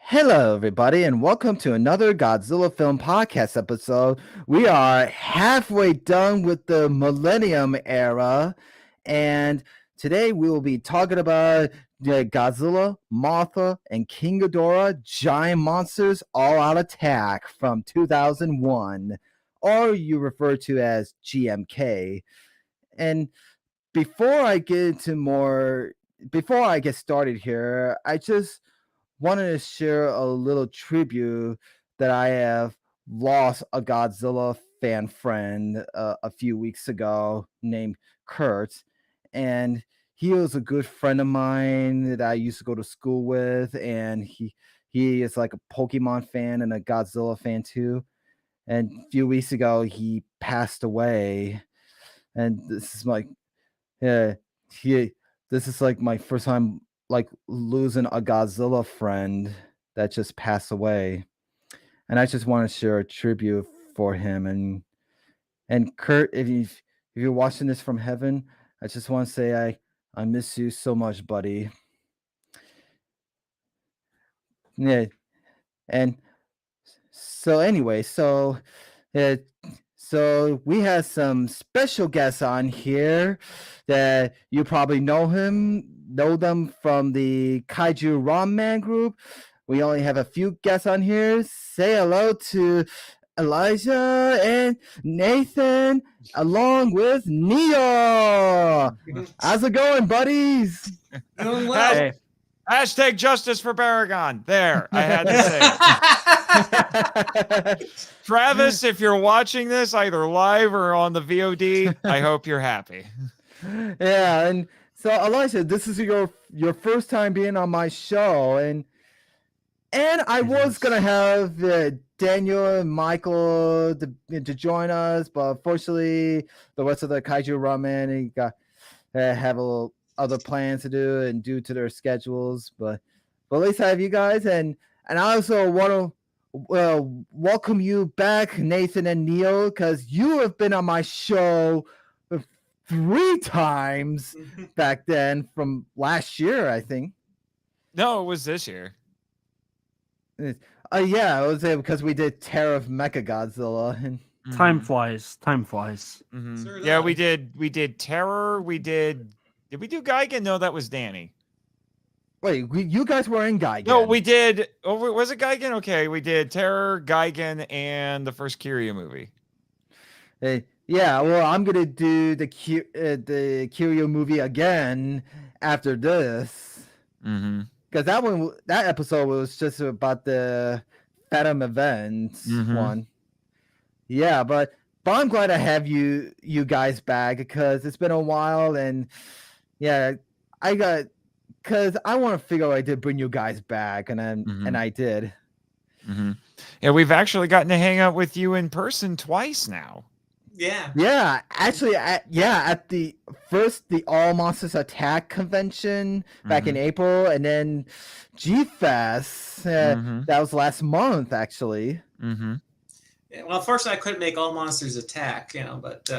Hello, everybody, and welcome to another Godzilla Film Podcast episode. We are halfway done with the Millennium Era, and today we will be talking about Godzilla, Mothra, and King Ghidorah, Giant Monsters All-Out Attack from 2001, or you refer to as GMK. And before I get started here, I just wanted to share a little tribute that I have lost a Godzilla fan friend a few weeks ago named Kurt. And he was a good friend of mine that I used to go to school with. And he is like a Pokemon fan and a Godzilla fan too. And a few weeks ago, he passed away. And this is like, yeah, this is like my first time like losing a Godzilla friend that just passed away. And I just want to share a tribute for him. And Kurt, if you're watching this from heaven, I just want to say I miss you so much, buddy. Yeah. And so anyway, uh, so we have some special guests on here that you probably know them from the Kaiju Ramen group. We only have a few guests on here. Say hello to Elijah and Nathan, along with Neo. How's it going, buddies? Doing well. Hey. Hashtag justice for Baragon. There, I had to say it. Travis, if you're watching this either live or on the VOD, I hope you're happy. Yeah, and so Elijah, this is your first time being on my show, and I was gonna have Daniel and Michael to join us, but unfortunately, the rest of the Kaiju Ramen got have a little other plans to do and due to their schedules, but at least I have you guys, and I also want to welcome you back, Nathan and Neil, because you have been on my show 3 times back then from last year, I think. No, it was this year. Yeah, it was because we did Terror of Mechagodzilla. And Time flies. Mm-hmm. Sure, yeah, we did Terror. Did we do Gigan? No, that was Danny. Wait, you guys were in Gigan? No, we did. Oh, was it Gigan? Okay, we did Terror, Gigan, and the first Kiryu movie. Yeah, well, I'm gonna do the Kiryu movie again after this. Mm-hmm. Because that episode was just about the Phantom Events one. Yeah, but I'm glad I have you guys back because it's been a while, and yeah, because I want to figure out I did bring you guys back, and I did. Mm-hmm. Yeah, we've actually gotten to hang out with you in person twice now. Yeah, actually, at the All Monsters Attack convention back in April, and then G-Fest that was last month, actually. Mm-hmm. Yeah, well, unfortunately, I couldn't make All Monsters Attack, but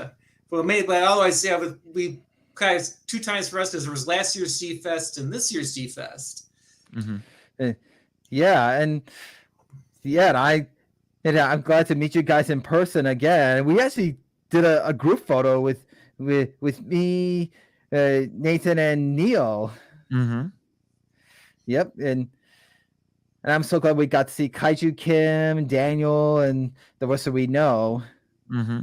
otherwise, yeah, we guys 2 times for us because there was last year's G-Fest and this year's G-Fest. Mm-hmm. And I'm glad to meet you guys in person again. We actually did a group photo with me, Nathan, and Neil. Mm-hmm. Yep, and I'm so glad we got to see Kaiju Kim, Daniel, and the rest of we know. Mm-hmm.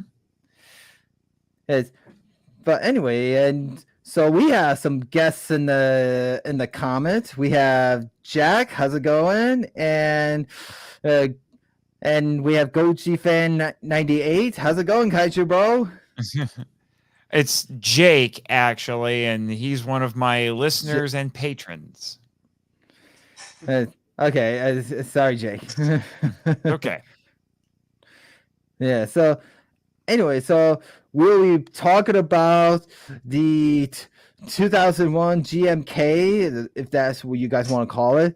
But anyway, and so we have some guests in the comments. We have Jack. How's it going? And we have Goji Fan 98. How's it going, Kaiju bro? It's Jake, actually, and he's one of my listeners and patrons. Okay, sorry, Jake. Okay. Yeah, so anyway, so we'll be talking about the 2001 GMK, if that's what you guys want to call it.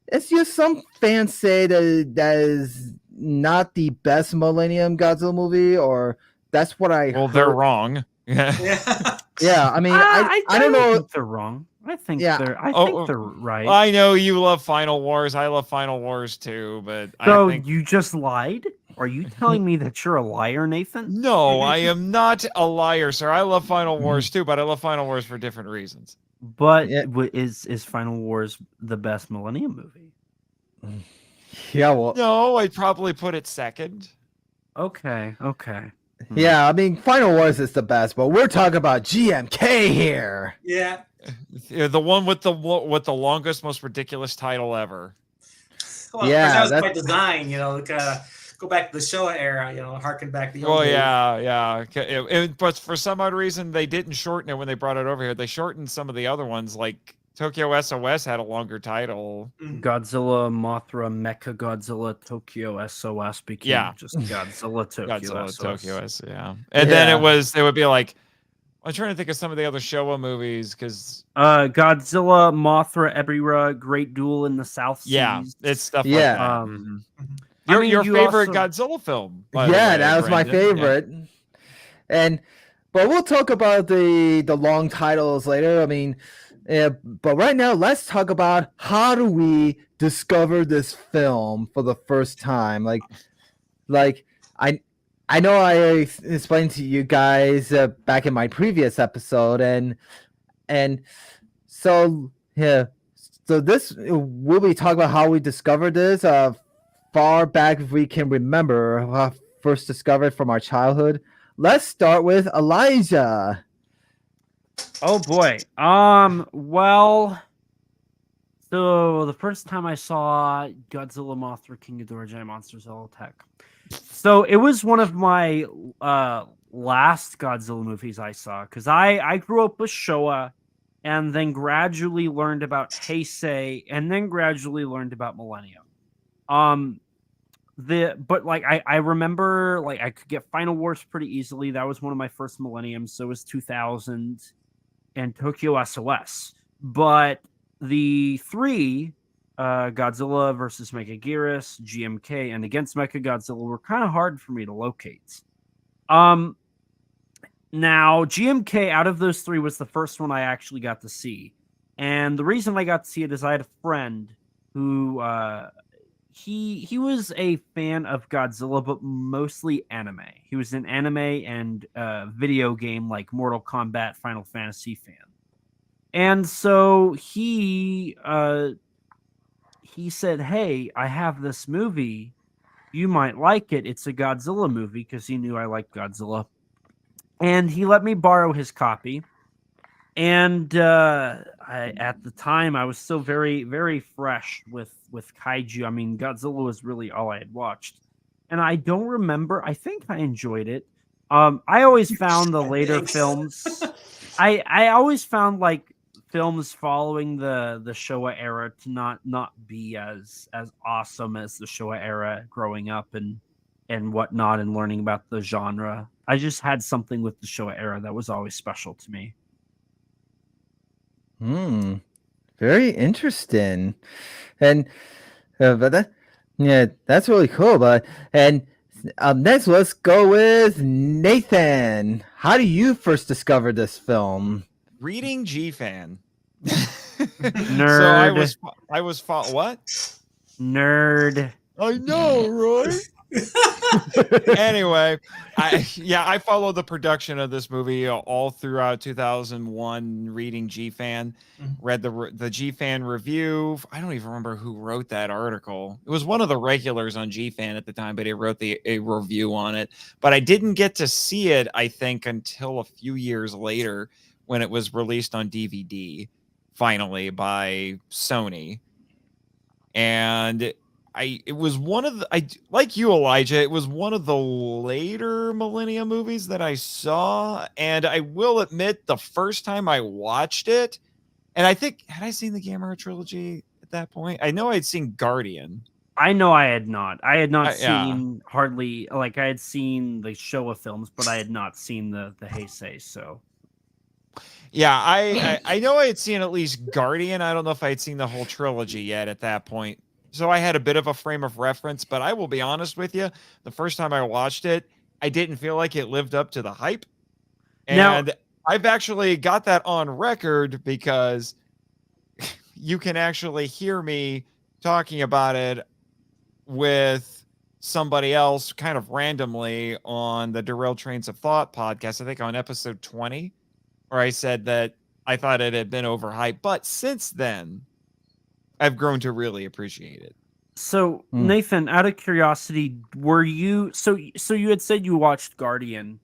It's just some fans say that is not the best Millennium Godzilla movie, or that's what I heard. They're wrong. Yeah. Yeah, I mean, I don't know. They're wrong. I think Yeah. they're. I Oh, think they're right. I know you love Final Wars. I love Final Wars too, but So I think you just lied? Are you telling me that you're a liar, Nathan? no, I am not a liar, sir. I love Final Wars too, but I love Final Wars for different reasons. But Yeah. is Final Wars the best Millennium movie? Yeah, well, No, I'd probably put it second. Okay. yeah. I mean, Final Wars is the best, but we're talking about GMK here. Yeah. Yeah, the one with the longest, most ridiculous title ever. Well, Yeah, that was that's- by design, go back to the Showa era, harken back the old Well, days. yeah. But for some odd reason, they didn't shorten it when they brought it over here. They shortened some of the other ones, like Tokyo SOS had a longer title. Godzilla, Mothra, Mecha Godzilla, Tokyo SOS became just Godzilla, Tokyo Godzilla, SOS. Tokyo S, yeah. And then they would be like, I'm trying to think of some of the other Showa movies because Godzilla, Mothra, Ebirah, Great Duel in the South Seas. it's stuff Yeah. like that. I mean, Your you favorite also- Godzilla film? By the Yeah, way, that was my Brendan. Yeah. favorite. But we'll talk about the long titles later. I mean, but right now, let's talk about how do we discover this film for the first time. Like I know I explained to you guys back in my previous episode, and so yeah, so this we'll be talking about how we discovered this far back if we can remember, first discovered from our childhood. Let's start with Elijah. Oh boy. Well, so the first time I saw Godzilla, Mothra, King Ghidorah, Giant Monsters, All Attack. So it was one of my last Godzilla movies I saw because I grew up with Showa, and then gradually learned about Heisei, and then gradually learned about Millennium. I remember like I could get Final Wars pretty easily. That was one of my first Millenniums. So was 2000 and Tokyo SOS. But the three, Godzilla versus Mechagodzilla, GMK, and Against Mechagodzilla were kind of hard for me to locate. Now GMK out of those three was the first one I actually got to see. And the reason I got to see it is I had a friend who he was a fan of Godzilla, but mostly anime. He was an anime and video game like Mortal Kombat, Final Fantasy fan. And so he said, "Hey, I have this movie. You might like it. It's a Godzilla movie," because he knew I liked Godzilla. And he let me borrow his copy. And at the time, I was still very, very fresh with kaiju. I mean, Godzilla was really all I had watched. And I don't remember. I think I enjoyed it. I always found the later films. I always found like films following the Showa era to not be as awesome as the Showa era growing up and whatnot and learning about the genre. I just had something with the Showa era that was always special to me. Very interesting. And that's really cool. And next, let's go with Nathan. How do you first discover this film? Reading G-Fan. Nerd. So I was what? Nerd. I know, Roy. Anyway, I followed the production of this movie all throughout 2001. Reading G-Fan, read the G-Fan review. I don't even remember who wrote that article. It was one of the regulars on G-Fan at the time, but he wrote a review on it. But I didn't get to see it, I think, until a few years later when it was released on DVD, finally by Sony, and. It was one of the, like you, Elijah, it was one of the later Millennium movies that I saw. And I will admit, the first time I watched it, and I think, had I seen the Gamera trilogy at that point? I know I'd seen Guardian. I know I had not. I had not Yeah. seen hardly, like I had seen the Showa films, but I had not seen the Heisei, so. Yeah, I know I had seen at least Guardian. I don't know if I had seen the whole trilogy yet at that point. So I had a bit of a frame of reference, but I will be honest with you. The first time I watched it, I didn't feel like it lived up to the hype. And I've actually got that on record because you can actually hear me talking about it with somebody else kind of randomly on the Derailed Trains of Thought podcast, I think on episode 20, where I said that I thought it had been overhyped. But since then, I've grown to really appreciate it. So Nathan, out of curiosity, were you so you had said you watched Guardian?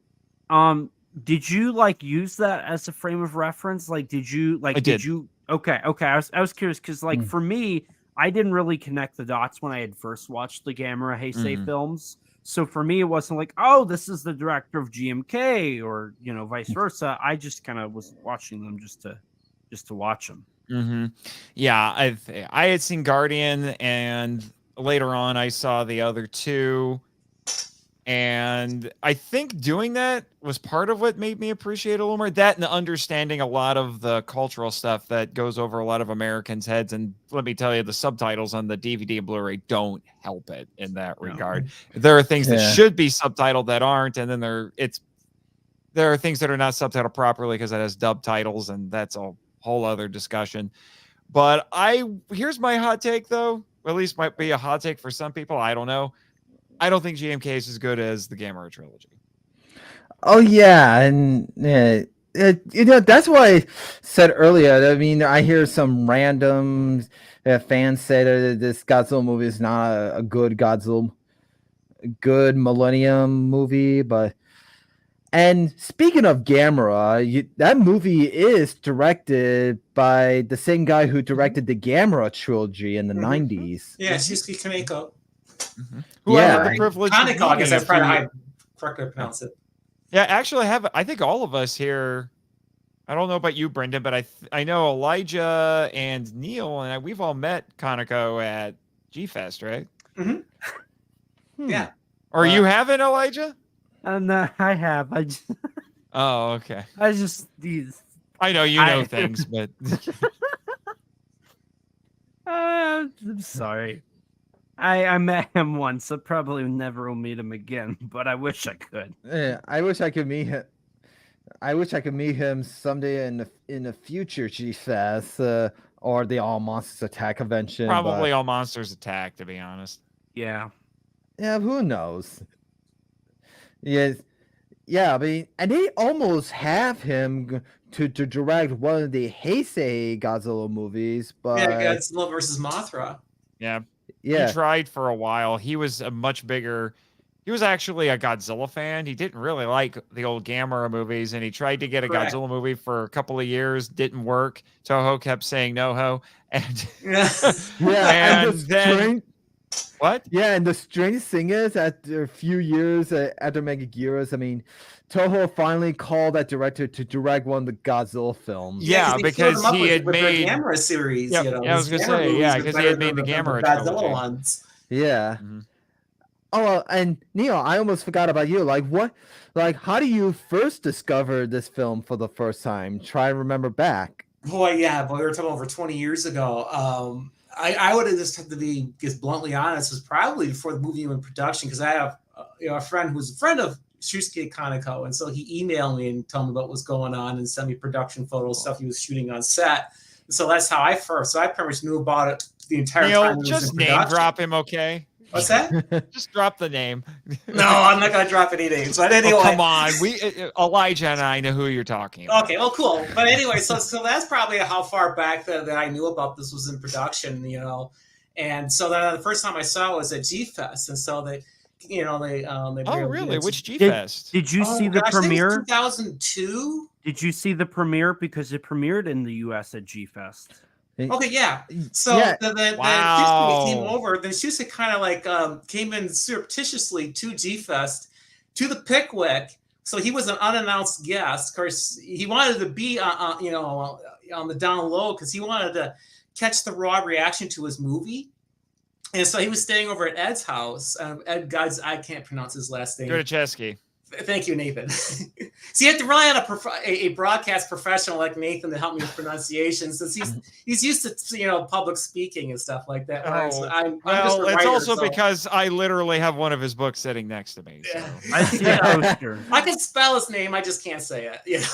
Did you like use that as a frame of reference? Like, did you like? I Did did. you? Okay. I was curious because, like, for me, I didn't really connect the dots when I had first watched the Gamera Heisei films. So for me, it wasn't like, oh, this is the director of GMK or vice versa. I just kind of was watching them just to watch them. Yeah, I had seen Guardian, and later on I saw the other two, and I think doing that was part of what made me appreciate it a little more. That and understanding a lot of the cultural stuff that goes over a lot of Americans' heads. And let me tell you, the subtitles on the DVD and Blu-ray don't help it in that regard. There are things that should be subtitled that aren't, and then there are things that are not subtitled properly because it has dub titles, and that's a whole other discussion. But here's my hot take, though. At least might be a hot take for some people. I don't know. I don't think GMK is as good as the Gamera trilogy. Oh yeah, and that's why I said earlier. I mean, I hear some random fans say that this Godzilla movie is not a good Millennium movie, but. And speaking of Gamera, that movie is directed by the same guy who directed the Gamera trilogy in the 90s. Yeah, Shusuke Kaneko. Who I had the privilege of Kaneko, I guess that's probably how I correctly pronounce it. Yeah, actually, I think all of us here, I don't know about you, Brendan, but I know Elijah and Neil, and we've all met Kaneko at G-Fest, right? Yeah. Or you haven't, Elijah? No, I have. Oh, okay. I know you know things, but I'm sorry. I met him once. I probably never will meet him again, but I wish I could. Yeah, I wish I could meet him. I wish I could meet him someday in the future G-Fest or the All Monsters Attack convention. Probably All Monsters Attack, to be honest. Yeah. Yeah, who knows? Yes, yeah. I mean, and they almost have him to direct one of the Heisei Godzilla movies, but Godzilla versus Mothra. Yeah. He tried for a while. He was he was actually a Godzilla fan. He didn't really like the old Gamera movies, and he tried to get a Godzilla movie for a couple of years. Didn't work. Toho kept saying no ho, and and then. What? Yeah, and the strange thing is, after a few years after Megaguirus, I mean, Toho finally called that director to direct one of the Godzilla films. Yeah, because he had made the Gamera series. Yep, I was gonna say, because he had made the Gamera Godzilla ones. Yeah. Oh, and Neil, I almost forgot about you. How do you first discover this film for the first time? Try and remember back. Boy, we were talking over 20 years ago. I would have just had to be just bluntly honest. It was probably before the movie went in production because I have a friend who's a friend of Shusuke Kaneko, and so he emailed me and told me about what's going on and sent me production photos, stuff he was shooting on set. And so that's how I pretty much knew about it the entire time. Neil, just name drop him, okay? What's that? Just drop the name. No, I'm not going to drop any names. But anyway, come on, Elijah and I know who you're talking about. Okay, cool. But anyway, so that's probably how far back that I knew about this was in production, And so then the first time I saw it was at G-Fest, and so they oh, really? Which G-Fest? Did you see the premiere? 2002. Did you see the premiere because it premiered in the U.S. at G-Fest? Okay, yeah. So the Shusuke came over. Then Shusuke kind of came in surreptitiously to G-Fest, to the Pickwick. So he was an unannounced guest. Of course, he wanted to be on the down low because he wanted to catch the raw reaction to his movie. And so he was staying over at Ed's house. Ed, I can't pronounce his last name. Gurcheski. Thank you, Nathan. So you have to rely on a broadcast professional like Nathan to help me with pronunciation, since he's used to public speaking and stuff like that. It's also because I literally have one of his books sitting next to me. So. I see a poster. I can spell his name, I just can't say it.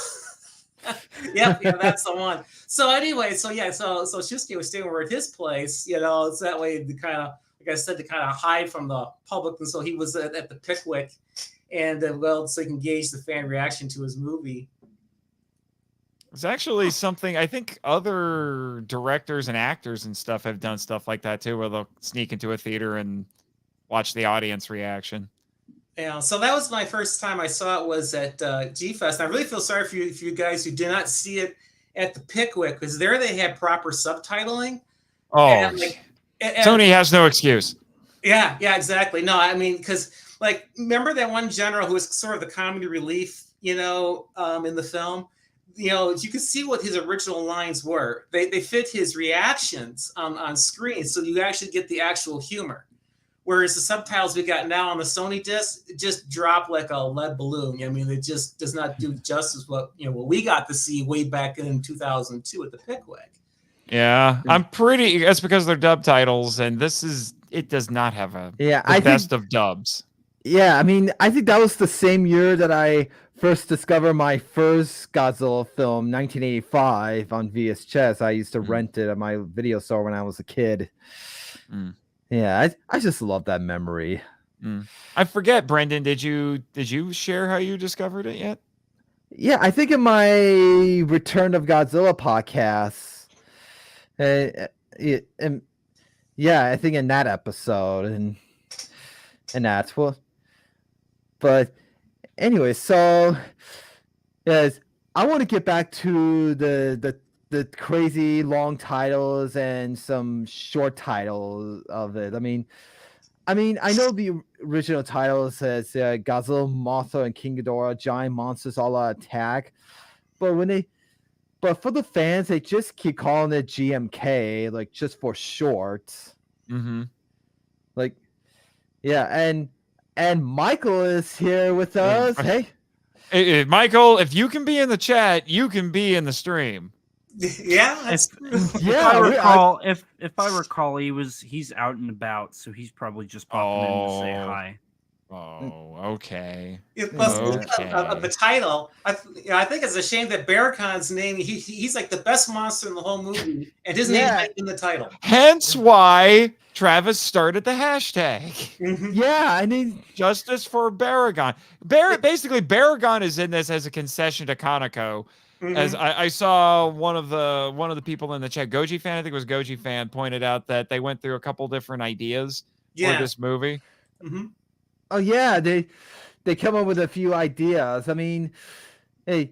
Yep, yeah, that's the one. So anyway, so Shusuke was staying over at his place, so that way to kind of, like I said, to kind of hide from the public, and so he was at the Pickwick, and so he can gauge the fan reaction to his movie. It's actually something I think other directors and actors and stuff have done stuff like that too, where they'll sneak into a theater and watch the audience reaction. Yeah, so that was my first time I saw it was at G-Fest. And I really feel sorry for you guys who did not see it at the Pickwick, because there they had proper subtitling. Oh, and, Sony has no excuse. Yeah, exactly. No, I mean, because remember that one general who was sort of the comedy relief, in the film? You could see what his original lines were. They fit his reactions on screen, so you actually get the actual humor. Whereas the subtitles we got now on the Sony disc just drop like a lead balloon. I mean, it just does not do justice what we got to see way back in 2002 at the Pickwick. Yeah, I'm pretty. That's because they're dub titles, and it does not have the best of dubs. Yeah, I mean, I think that was the same year that I first discovered my first Godzilla film, 1985, on VHS. I used to rent it at my video store when I was a kid. Yeah, I just love that memory. I forget, Brendan, did you share how you discovered it yet? Yeah, I think in my Return of Godzilla podcast. I think in that episode and that's what. But anyway, so yes, I want to get back to the crazy long titles and some short titles of it. I mean, I know the original title says Godzilla, Mothra, and King Ghidorah, giant monsters all out attack. But for the fans, they just keep calling it GMK, like just for short. Like, yeah, and Michael is here with us. Hey, Michael, if you can be in the chat, you can be in the stream. Yeah, that's if I recall, he's out and about, so he's probably just popping in to say hi. Oh, okay. Of the title, I think it's a shame that Barakon's name. He's like the best monster in the whole movie, and his name's not in the title. Hence why Travis started the hashtag. Yeah, I mean, justice for Baragon. Basically, Baragon is in this as a concession to Kaneko. As I saw one of the people in the chat, Goji fan, I think it was Goji fan, pointed out that they went through a couple different ideas for this movie. Oh yeah, they come up with a few ideas. I mean, I'm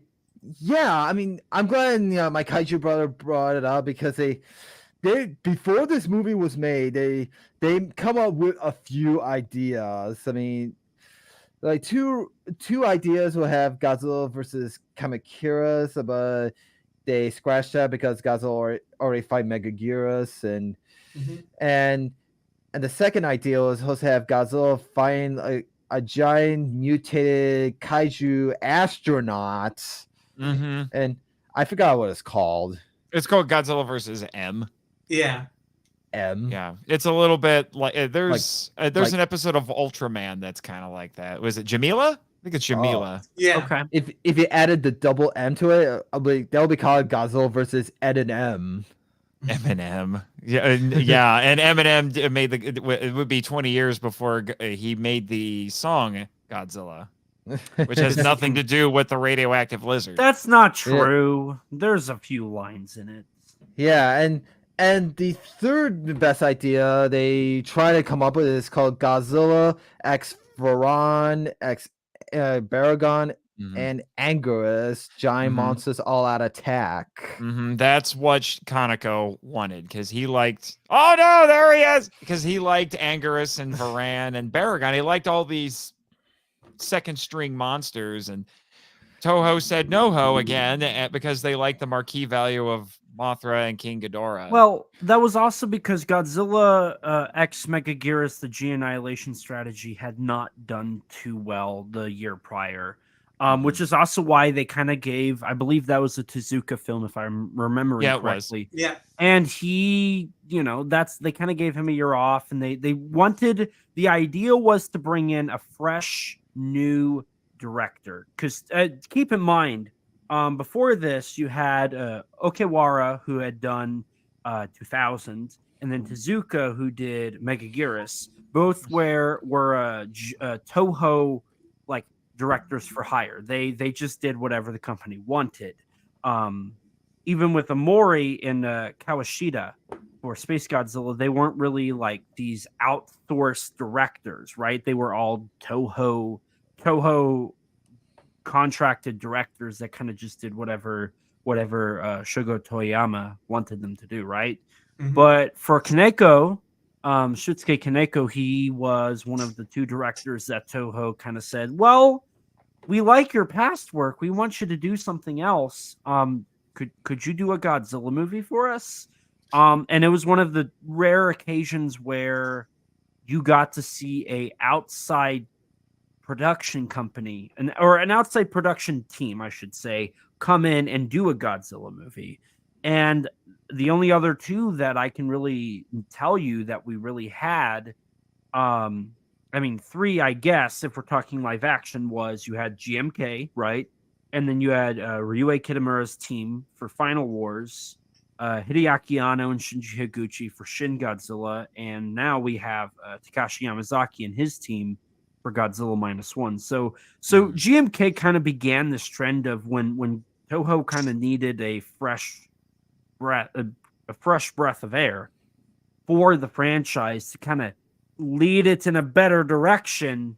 glad my kaiju brother brought it up, because they before this movie was made, they come up with a few ideas. I mean, like two ideas will have Godzilla versus Kamakiras, but they scratched that because Godzilla already fight Megaguirus, and the second idea was supposed to have Godzilla find a giant mutated kaiju astronaut. And I forgot what it's called. It's called Godzilla versus M. Yeah. M. Yeah, it's a little bit like there's an episode of Ultraman that's kind of like that. Was it Jamila? I think it's Jamila. Yeah. Okay. If you added the double M to it, that'll be called Godzilla versus Ed and M. Eminem, yeah, and Eminem made it would be 20 years before he made the song Godzilla, which has nothing to do with the radioactive lizard. That's not true. Yeah. There's a few lines in it. Yeah, and the third best idea they try to come up with is called Godzilla X Varan X Baragon. And Anguirus, giant monsters all out attack. That's what Kaneko wanted, because he liked. Oh no, there he is! Because he liked Anguirus and Varan and Baragon. He liked all these second string monsters, and Toho said no ho again because they liked the marquee value of Mothra and King Ghidorah. Well, that was also because Godzilla X Megaguirus, the G Annihilation strategy, had not done too well the year prior. Which is also why they kind of gave, I believe that was a Tezuka film, if I'm remembering correctly. Yeah. And he, they kind of gave him a year off, and they wanted, the idea was to bring in a fresh, new director. Because keep in mind, before this, you had Okewara, who had done 2000, and then Tezuka, who did Megaguirus. Both were Toho like directors for hire. They just did whatever the company wanted. Even with Amori and Kawashita for Space Godzilla, they weren't really like these outsourced directors, right? They were all Toho contracted directors that kind of just did whatever Shugo Toyama wanted them to do, right? Mm-hmm. But for Kaneko, Shusuke Kaneko, he was one of the two directors that Toho kind of said, well, we like your past work. We want you to do something else. Could you do a Godzilla movie for us? And it was one of the rare occasions where you got to see a outside production company, or an outside production team, I should say, come in and do a Godzilla movie. And the only other two that I can really tell you that we really had, three, I guess, if we're talking live action, was you had GMK, right? And then you had Ryuhei Kitamura's team for Final Wars, Hideaki Anno and Shinji Higuchi for Shin Godzilla, and now we have Takashi Yamazaki and his team for Godzilla -1. So GMK kind of began this trend of when Toho kind of needed a fresh breath of air for the franchise to kind of lead it in a better direction.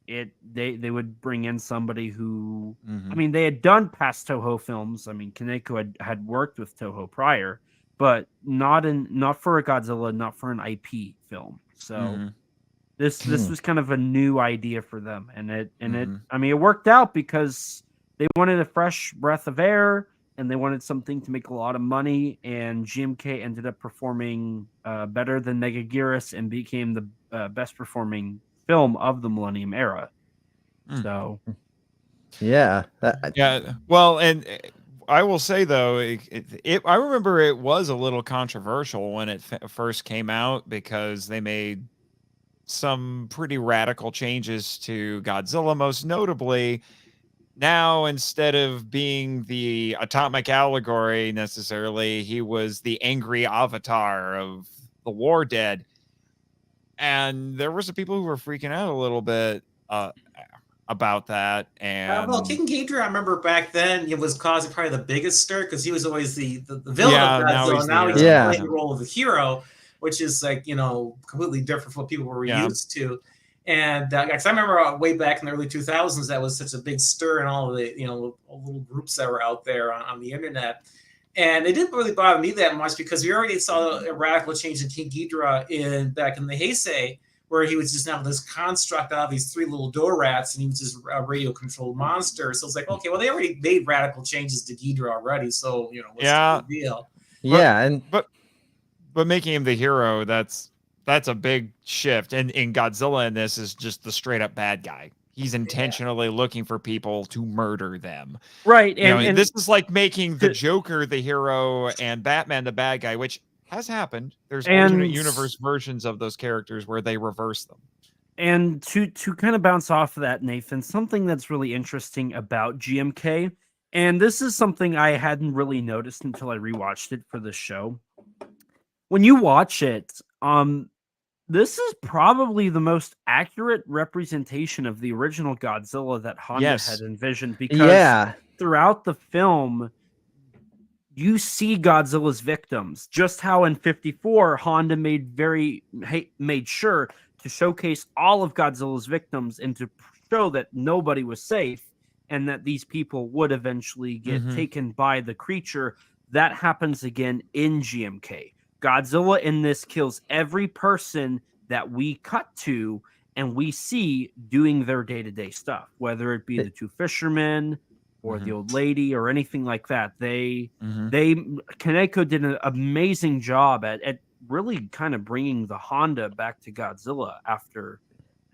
They would bring in somebody who, they had done past Toho films. Kaneko had worked with Toho prior, but not for a Godzilla, not for an IP film. So this was kind of a new idea for them, and it worked out because they wanted a fresh breath of air and they wanted something to make a lot of money. And GMK ended up performing better than Megaguirus and became the best performing film of the Millennium Era. So, yeah. Well, and I will say though, I remember it was a little controversial when it first came out because they made some pretty radical changes to Godzilla, most notably. Now, instead of being the atomic allegory necessarily, he was the angry avatar of the war dead. And there were some people who were freaking out a little bit about that. And King Ghidorah, I remember back then, it was causing probably the biggest stir because he was always the villain of Godzilla. Now he's playing the role of the hero, which is like, completely different from what people were used to. And cause I remember way back in the early 2000s, that was such a big stir in all of the, little groups that were out there on the internet. And it didn't really bother me that much because we already saw a radical change in King Ghidorah back in the Heisei, where he was just now this construct out of these three little door rats, and he was just a radio-controlled monster. So it's like, okay, well, they already made radical changes to Ghidorah already, so what's the big deal? But making him the hero, that's a big shift. And in Godzilla, in this is just the straight up bad guy. He's intentionally looking for people to murder them. Right. And this is like making the Joker the hero and Batman the bad guy, which has happened. There's alternate universe versions of those characters where they reverse them. And to kind of bounce off of that, Nathan, something that's really interesting about GMK, and this is something I hadn't really noticed until I rewatched it for the show. When you watch it, this is probably the most accurate representation of the original Godzilla that Honda had envisioned, because throughout the film, you see Godzilla's victims. Just how in 54, Honda made sure to showcase all of Godzilla's victims and to show that nobody was safe and that these people would eventually get taken by the creature. That happens again in GMK. Godzilla in this kills every person that we cut to and we see doing their day-to-day stuff, whether it be the two fishermen or the old lady or anything like that. Kaneko did an amazing job at really kind of bringing the Honda back to Godzilla after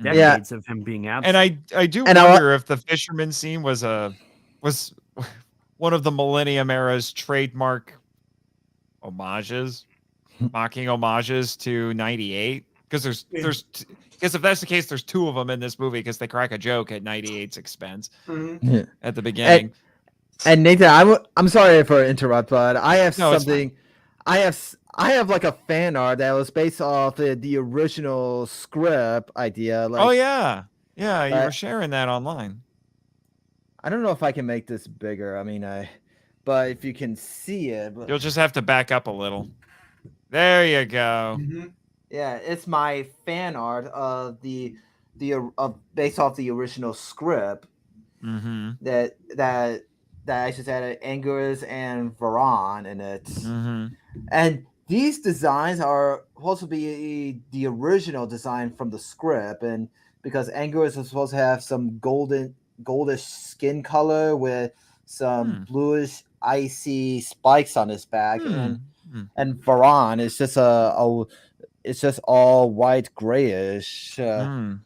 decades of him being absent. And I do wonder if the fisherman scene was one of the Millennium Era's trademark mocking homages to 98. Because if that's the case, there's two of them in this movie because they crack a joke at 98's expense at the beginning. And Nathan, I'm sorry for interrupt, but I have No, it's something. I have like a fan art that was based off the original script idea. Oh Like, yeah, yeah. You were I sharing that online. I don't know if I can make this bigger. I mean, but if you can see it, You'll just have to back up a little. There you go. Mm-hmm. yeah, it's my fan art of based off the original script Mm-hmm. that I just added Angus and Varan in it. Mm-hmm. And these designs are supposed to be the original design from the script, and because Angus is supposed to have some goldish skin color with some Hmm. bluish icy spikes on his back, Hmm. and Varan is just it's just all white grayish Hmm.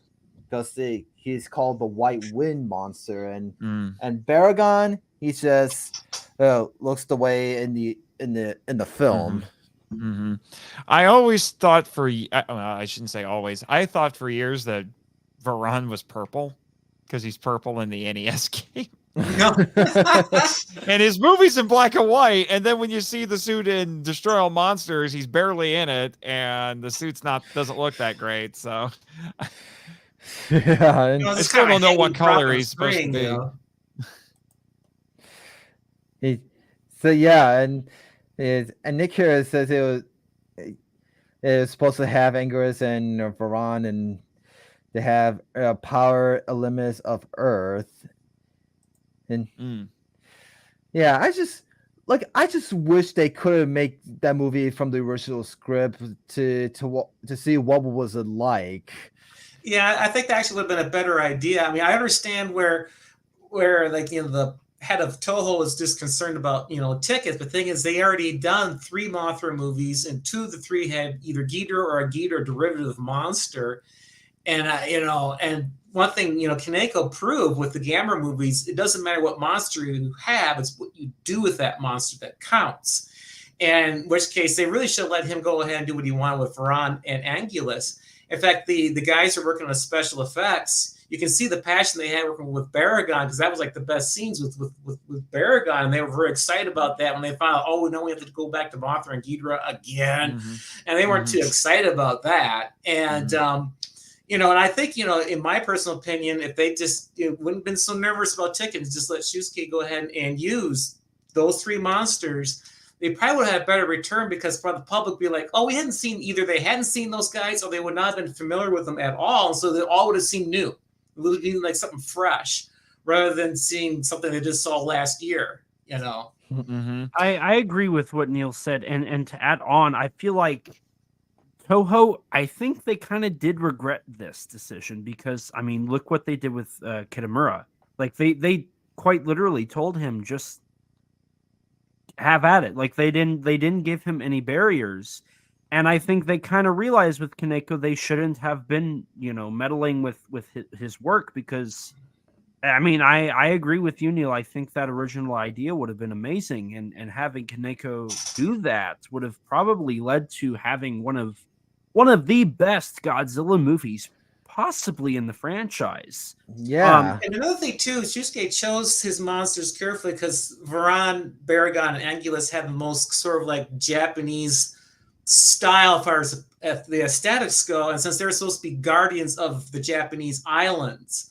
because he's called the White Wind Monster, Hmm. and Baragon he just looks the way in the film. Mm-hmm. I always thought I shouldn't say always. I thought for years that Varan was purple because he's purple in the NES game. No. And his movie's in black and white, and then when you see the suit in Destroy All Monsters, he's barely in it, and the suit's doesn't look that great. So Yeah, I still don't know what color he's supposed to be. he, so yeah, and Nick here says it was supposed to have Angus and Varan, and they have power limits of Earth, and yeah, I just wish they could have made that movie from the original script to see what was it like. Yeah, I think that actually would have been a better idea. I mean, I understand where like the head of Toho was just concerned about tickets. But the thing is, they already done 3 Mothra movies, and 2 of the 3 had either Ghidorah or a Ghidorah derivative monster. And and one thing Kaneko proved with the Gamera movies, it doesn't matter what monster you have; it's what you do with that monster that counts. And in which case, they really should let him go ahead and do what he wanted with Varan and Angulus. In fact, the guys who are working on special effects, you can see the passion they had working with Baragon, because that was like the best scenes with Baragon, and they were very excited about that when they found out, oh, no, we have to go back to Mothra and Ghidorah again, and they weren't too excited about that. And and I think in my personal opinion, if they just wouldn't have been so nervous about tickets, just let Shusuke go ahead and use those 3 monsters, they probably would have had a better return, because for the public be like, oh, we hadn't seen those guys, or they would not have been familiar with them at all. And so they all would have seemed new. It would have been like something fresh rather than seeing something they just saw last year, I agree with what Neil said. And to add on, I feel like Toho, I think they kind of did regret this decision, because, I mean, look what they did with Kitamura. Like, they quite literally told him, just have at it. Like, they didn't give him any barriers. And I think they kind of realized with Kaneko they shouldn't have been, meddling with his work, because, I mean, I agree with you, Neil. I think that original idea would have been amazing, and having Kaneko do that would have probably led to having one of the best Godzilla movies possibly in the franchise. Yeah. And another thing too, Shusuke chose his monsters carefully, because Varan, Baragon, and Angulus have the most sort of like Japanese style as far as the aesthetics go. And since they're supposed to be guardians of the Japanese islands,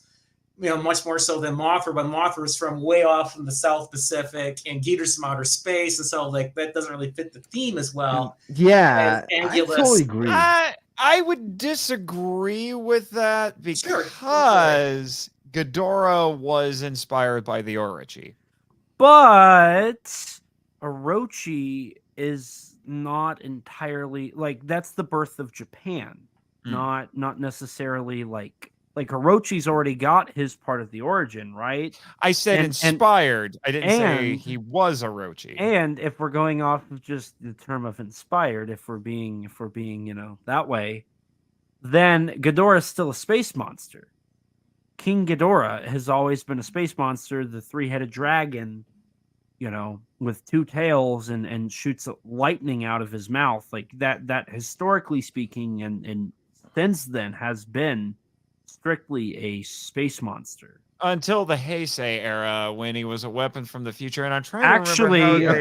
much more so than Mothra, but Mothra is from way off in the South Pacific, and Ghidorah's from outer space, and so like that doesn't really fit the theme as well. Yeah, I totally agree. I would disagree with that, because Ghidorah was inspired by the Orochi. But Orochi is not entirely like, that's the birth of Japan, not necessarily like Orochi's already got his part of the origin, right? I said inspired. I didn't say he was Orochi. And if we're going off of just the term of inspired, if we're being that way, then Ghidorah is still a space monster. King Ghidorah has always been a space monster, the 3-headed dragon, with 2 tails and shoots lightning out of his mouth. Like that historically speaking, and since then has been strictly a space monster. until the Heisei era when he was a weapon from the future. And I'm trying to remember Actually, how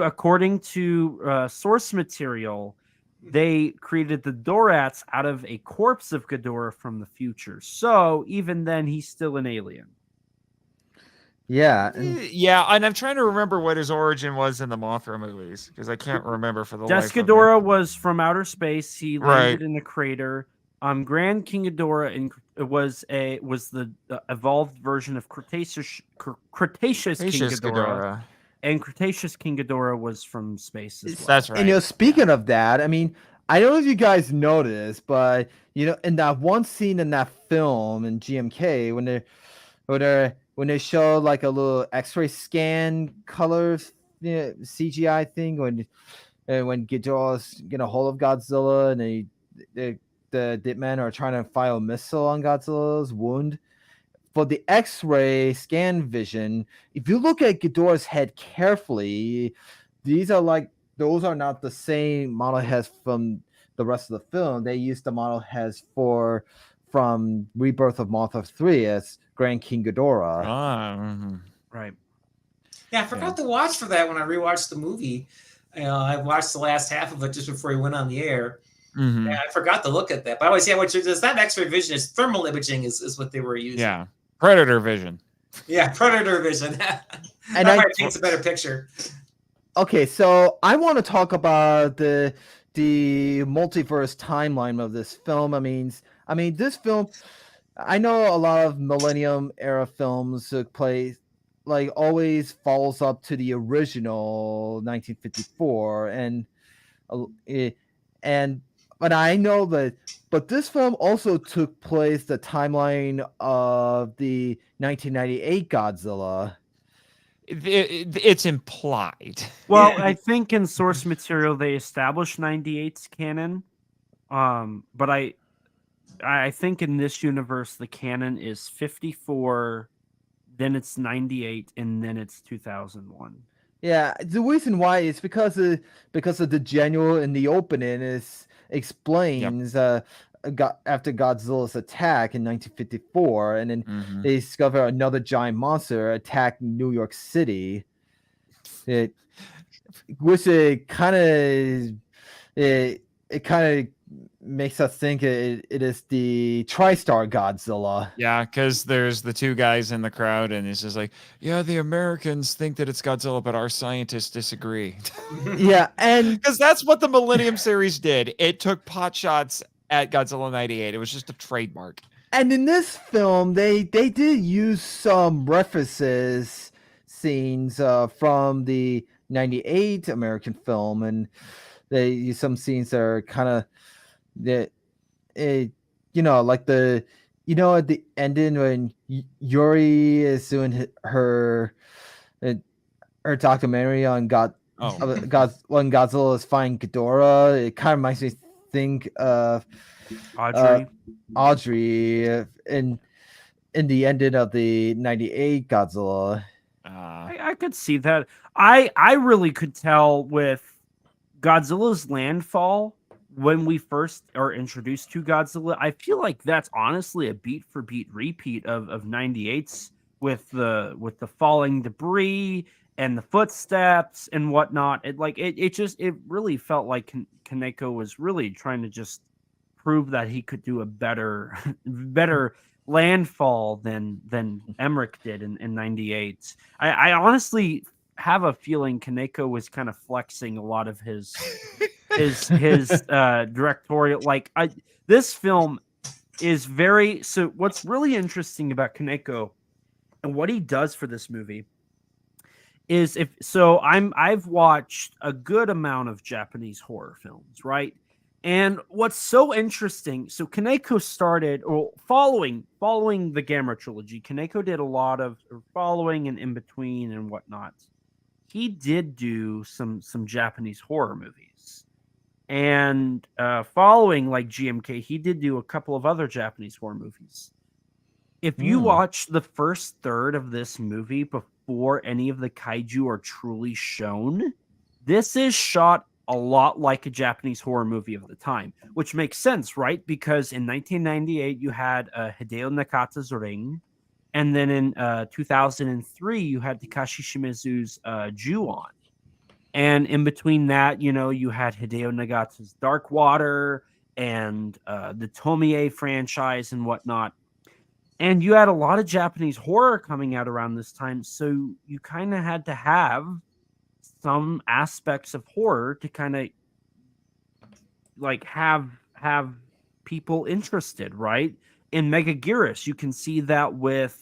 according to source material, they created the Dorats out of a corpse of Ghidorah from the future. So even then, he's still an alien. Yeah, yeah, and I'm trying to remember what his origin was in the Mothra movies because I can't remember for the life of me. Ghidorah was from outer space. He landed Right. in a crater. Grand King Ghidorah was the evolved version of Cretaceous King Ghidorah. And Cretaceous King Ghidorah was from space as well. That's right. And speaking of that, I mean, I don't know if you guys noticed, but in that one scene in that film in GMK when they show like a little X-ray scan colors CGI thing when Ghidorah's getting a hold of Godzilla and the Ditmen are trying to fire a missile on Godzilla's wound. For the X-ray scan vision, if you look at Ghidorah's head carefully, those are not the same model heads from the rest of the film. They used the model heads from Rebirth of Mothra 3 as Grand King Ghidorah. Right. Yeah, I forgot to watch for that when I rewatched the movie. I watched the last half of it just before he went on the air. Mm-hmm. Yeah, I forgot to look at that. But always, it's that X-ray vision is thermal imaging is what they were using. Yeah, predator vision. Yeah, predator vision. And that paints a better picture. Okay, so I want to talk about the multiverse timeline of this film. I mean, this film, I know a lot of Millennium era films took place, like always follows up to the original 1954, but I know but this film also took place the timeline of the 1998 Godzilla. It's implied. Well, I think in source material they established 98's canon, but I think in this universe the canon is 54, then it's 98, and then it's 2001. Yeah, the reason why is because of the general in the opening explains after Godzilla's attack in 1954, and then they discover another giant monster attack New York City. Which it kind of makes us think it is the TriStar Godzilla. Yeah, because there's the two guys in the crowd, and it's just like, yeah, the Americans think that it's Godzilla, but our scientists disagree. Yeah, and because that's what the Millennium series did. It took pot shots at Godzilla 98. It was just a trademark. And in this film, they did use some references scenes from the 98 American film, and they use some scenes that are kind of like at the ending when Yuri is doing her documentary on when Godzilla is fighting Ghidorah. It kind of makes me think of Audrey in the ending of the 98 Godzilla. I could see that. I really could tell with Godzilla's landfall when we first are introduced to Godzilla. I feel like that's honestly a beat for beat repeat of 98's with the falling debris and the footsteps and whatnot. It really felt like Kaneko was really trying to just prove that he could do a better landfall than Emmerich did in 98. I honestly have a feeling Kaneko was kind of flexing a lot of his directorial. This film is very so. What's really interesting about Kaneko and what he does for this movie is I've watched a good amount of Japanese horror films, right? And what's so interesting, so Kaneko started following the Gamera trilogy. Kaneko did a lot of following and in between and whatnot. He did do some Japanese horror movies, and following like GMK, he did do a couple of other Japanese horror movies. If you watch the first third of this movie before any of the kaiju are truly shown, this is shot a lot like a Japanese horror movie of the time, which makes sense, right? Because in 1998, you had Hideo Nakata's Ring. And then in 2003, you had Takashi Shimizu's Ju-On. And in between that, you had Hideo Nagata's Dark Water and the Tomie franchise and whatnot. And you had a lot of Japanese horror coming out around this time. So you kind of had to have some aspects of horror to kind of like have people interested, right? In Megaguirus, you can see that with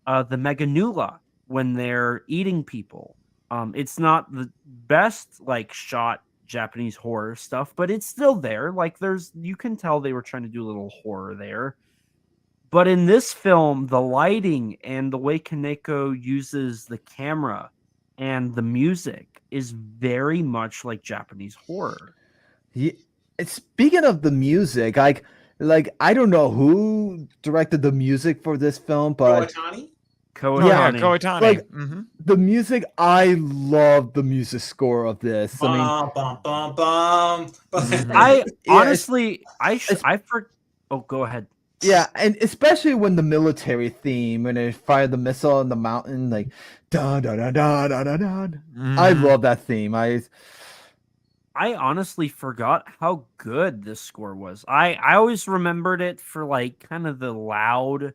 the Meganula when they're eating people. It's not the best like shot Japanese horror stuff, but it's still there. Like you can tell they were trying to do a little horror there. But in this film, the lighting and the way Kaneko uses the camera and the music is very much like Japanese horror. Yeah, speaking of the music, like I don't know who directed the music for this film, but Kawatani? Yeah, Kawatani. Like the music, I love the music score of this. I mean, bum, bum, bum. I honestly, oh, go ahead. Yeah, and especially when the military theme, when they fire the missile in the mountain, like da da da da da da da. I love that theme. I honestly forgot how good this score was. I always remembered it for like kind of the loud,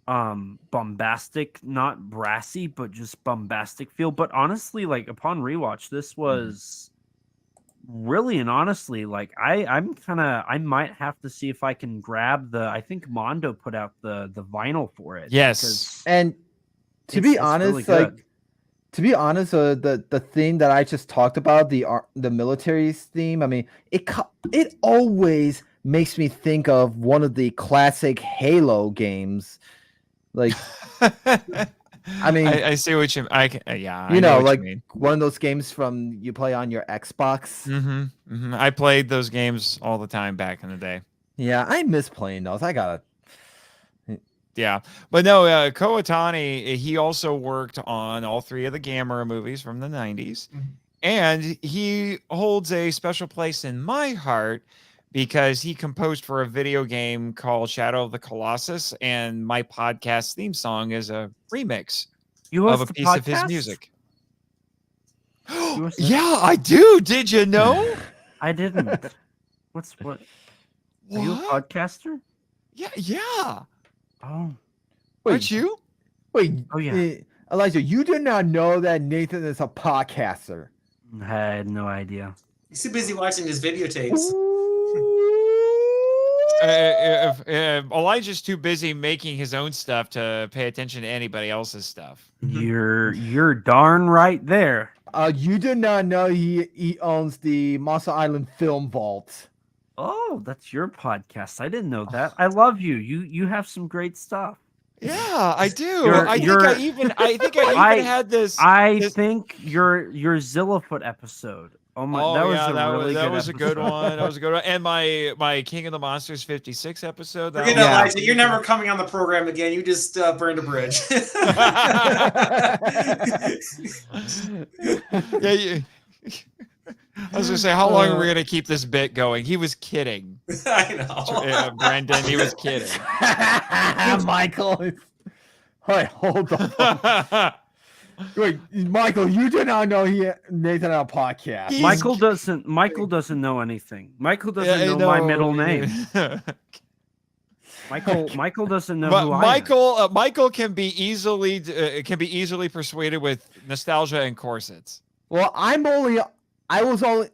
bombastic, not brassy, but just bombastic feel. But honestly, like upon rewatch, this was really and honestly like I might have to see if I can grab I think Mondo put out the vinyl for it. Yes, and to be honest, the theme that I just talked about, the military's theme, I mean, it always makes me think of one of the classic Halo games. Like, I mean, I see what you. I know, what like you mean. One of those games from you play on your Xbox. I played those games all the time back in the day. Yeah, I miss playing those. I gotta. Yeah, but no, Kawatani, he also worked on all three of the Gamera movies from the 90s. And he holds a special place in my heart because he composed for a video game called Shadow of the Colossus, and my podcast theme song is a remix of a piece of his music. Yeah, I do. Did you know? I didn't. What? Are you a podcaster? Yeah. Oh, Aren't you? Wait. Oh yeah. Elijah, you did not know that Nathan is a podcaster. I had no idea. He's too busy watching his videotapes. Elijah's too busy making his own stuff to pay attention to anybody else's stuff. You're darn right there. You did not know he owns the Monster Island Film Vault. Oh, that's your podcast. I didn't know that. I love you. You have some great stuff. Yeah, I do. I think I even had this. Think your Zillafoot episode. Oh my! That was a good one. That was a good one. And my King of the Monsters 56 episode. Elijah, you're never coming on the program again. You just burned a bridge. Yeah. I was gonna say, how long are we gonna keep this bit going? He was kidding. I know, Brendan. He was kidding. Michael. Wait, hold on. Wait, Michael, you did not know Nathan had a podcast. Michael doesn't know anything. Michael doesn't know my middle name. Michael doesn't know who I am. Michael can be easily persuaded with nostalgia and corsets. Well, I was on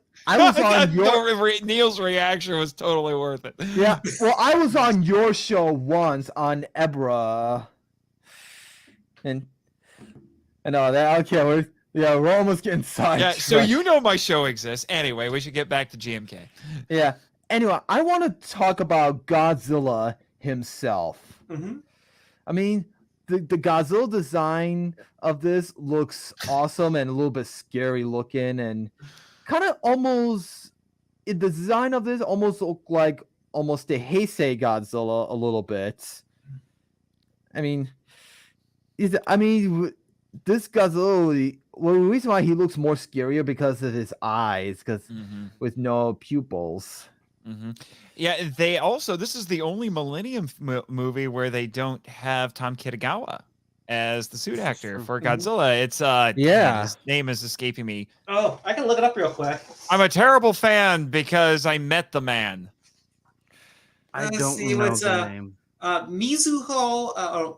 your Neil's reaction was totally worth it. Yeah. Well, I was on your show once on Ebra. And okay, we're almost getting sidetracked. Yeah, so you know my show exists. Anyway, we should get back to GMK. Yeah. Anyway, I want to talk about Godzilla himself. I mean, the Godzilla design of this looks awesome and a little bit scary looking, and kind of the design of this almost look like almost the Heisei Godzilla a little bit. I mean, this Godzilla, well, the reason why he looks more scarier because of his eyes, because with no pupils. Mm-hmm. Yeah, they also, this is the only Millennium movie where they don't have Tom Kitagawa as the suit actor for Godzilla. It's dang it, his name is escaping me. Oh, I can look it up real quick. I'm a terrible fan because I met the man. I don't know the name. Mizuho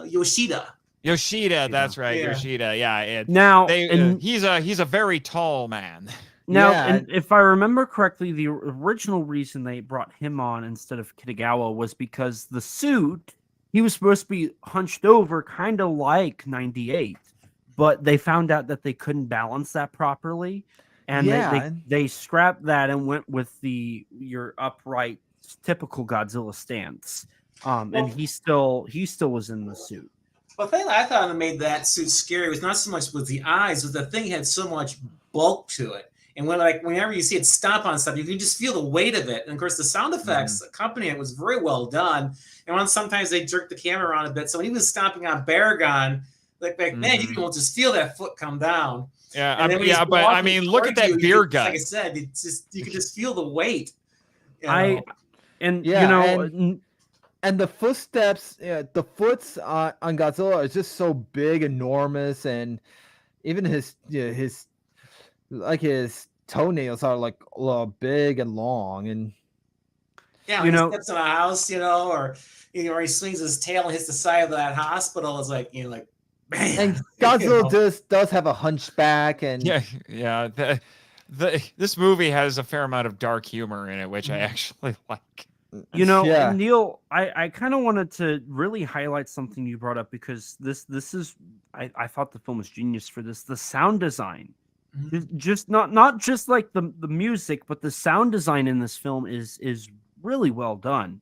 Yoshida. Yoshida, that's right, Yeah. Yoshida. Yeah, now he's a very tall man. Now, and if I remember correctly, the original reason they brought him on instead of Kitagawa was because the suit, he was supposed to be hunched over, kind of like 98, but they found out that they couldn't balance that properly, and they scrapped that and went with your upright, typical Godzilla stance. And he still was in the suit. Well, the thing that I thought that made that suit scary was not so much with the eyes, but the thing had so much bulk to it. And whenever you see it stomp on stuff, you can just feel the weight of it. And of course, the sound effects accompanying it was very well done. And sometimes they jerked the camera around a bit. So when he was stomping on Baragon, man, you can just feel that foot come down. Yeah, but I mean, look at that beer gut. Like I said, you can just feel the weight. And the footsteps, the foots on Godzilla are just so big, enormous, and even his toenails are like big and long, and he steps in a house, or he swings his tail and hits the side of that hospital. It's like man. And Godzilla does have a hunchback, and this movie has a fair amount of dark humor in it, which I actually like. Neil, I kind of wanted to really highlight something you brought up, because this is I thought the film was genius for this. The sound design. Just not just like the music, but the sound design in this film is really well done.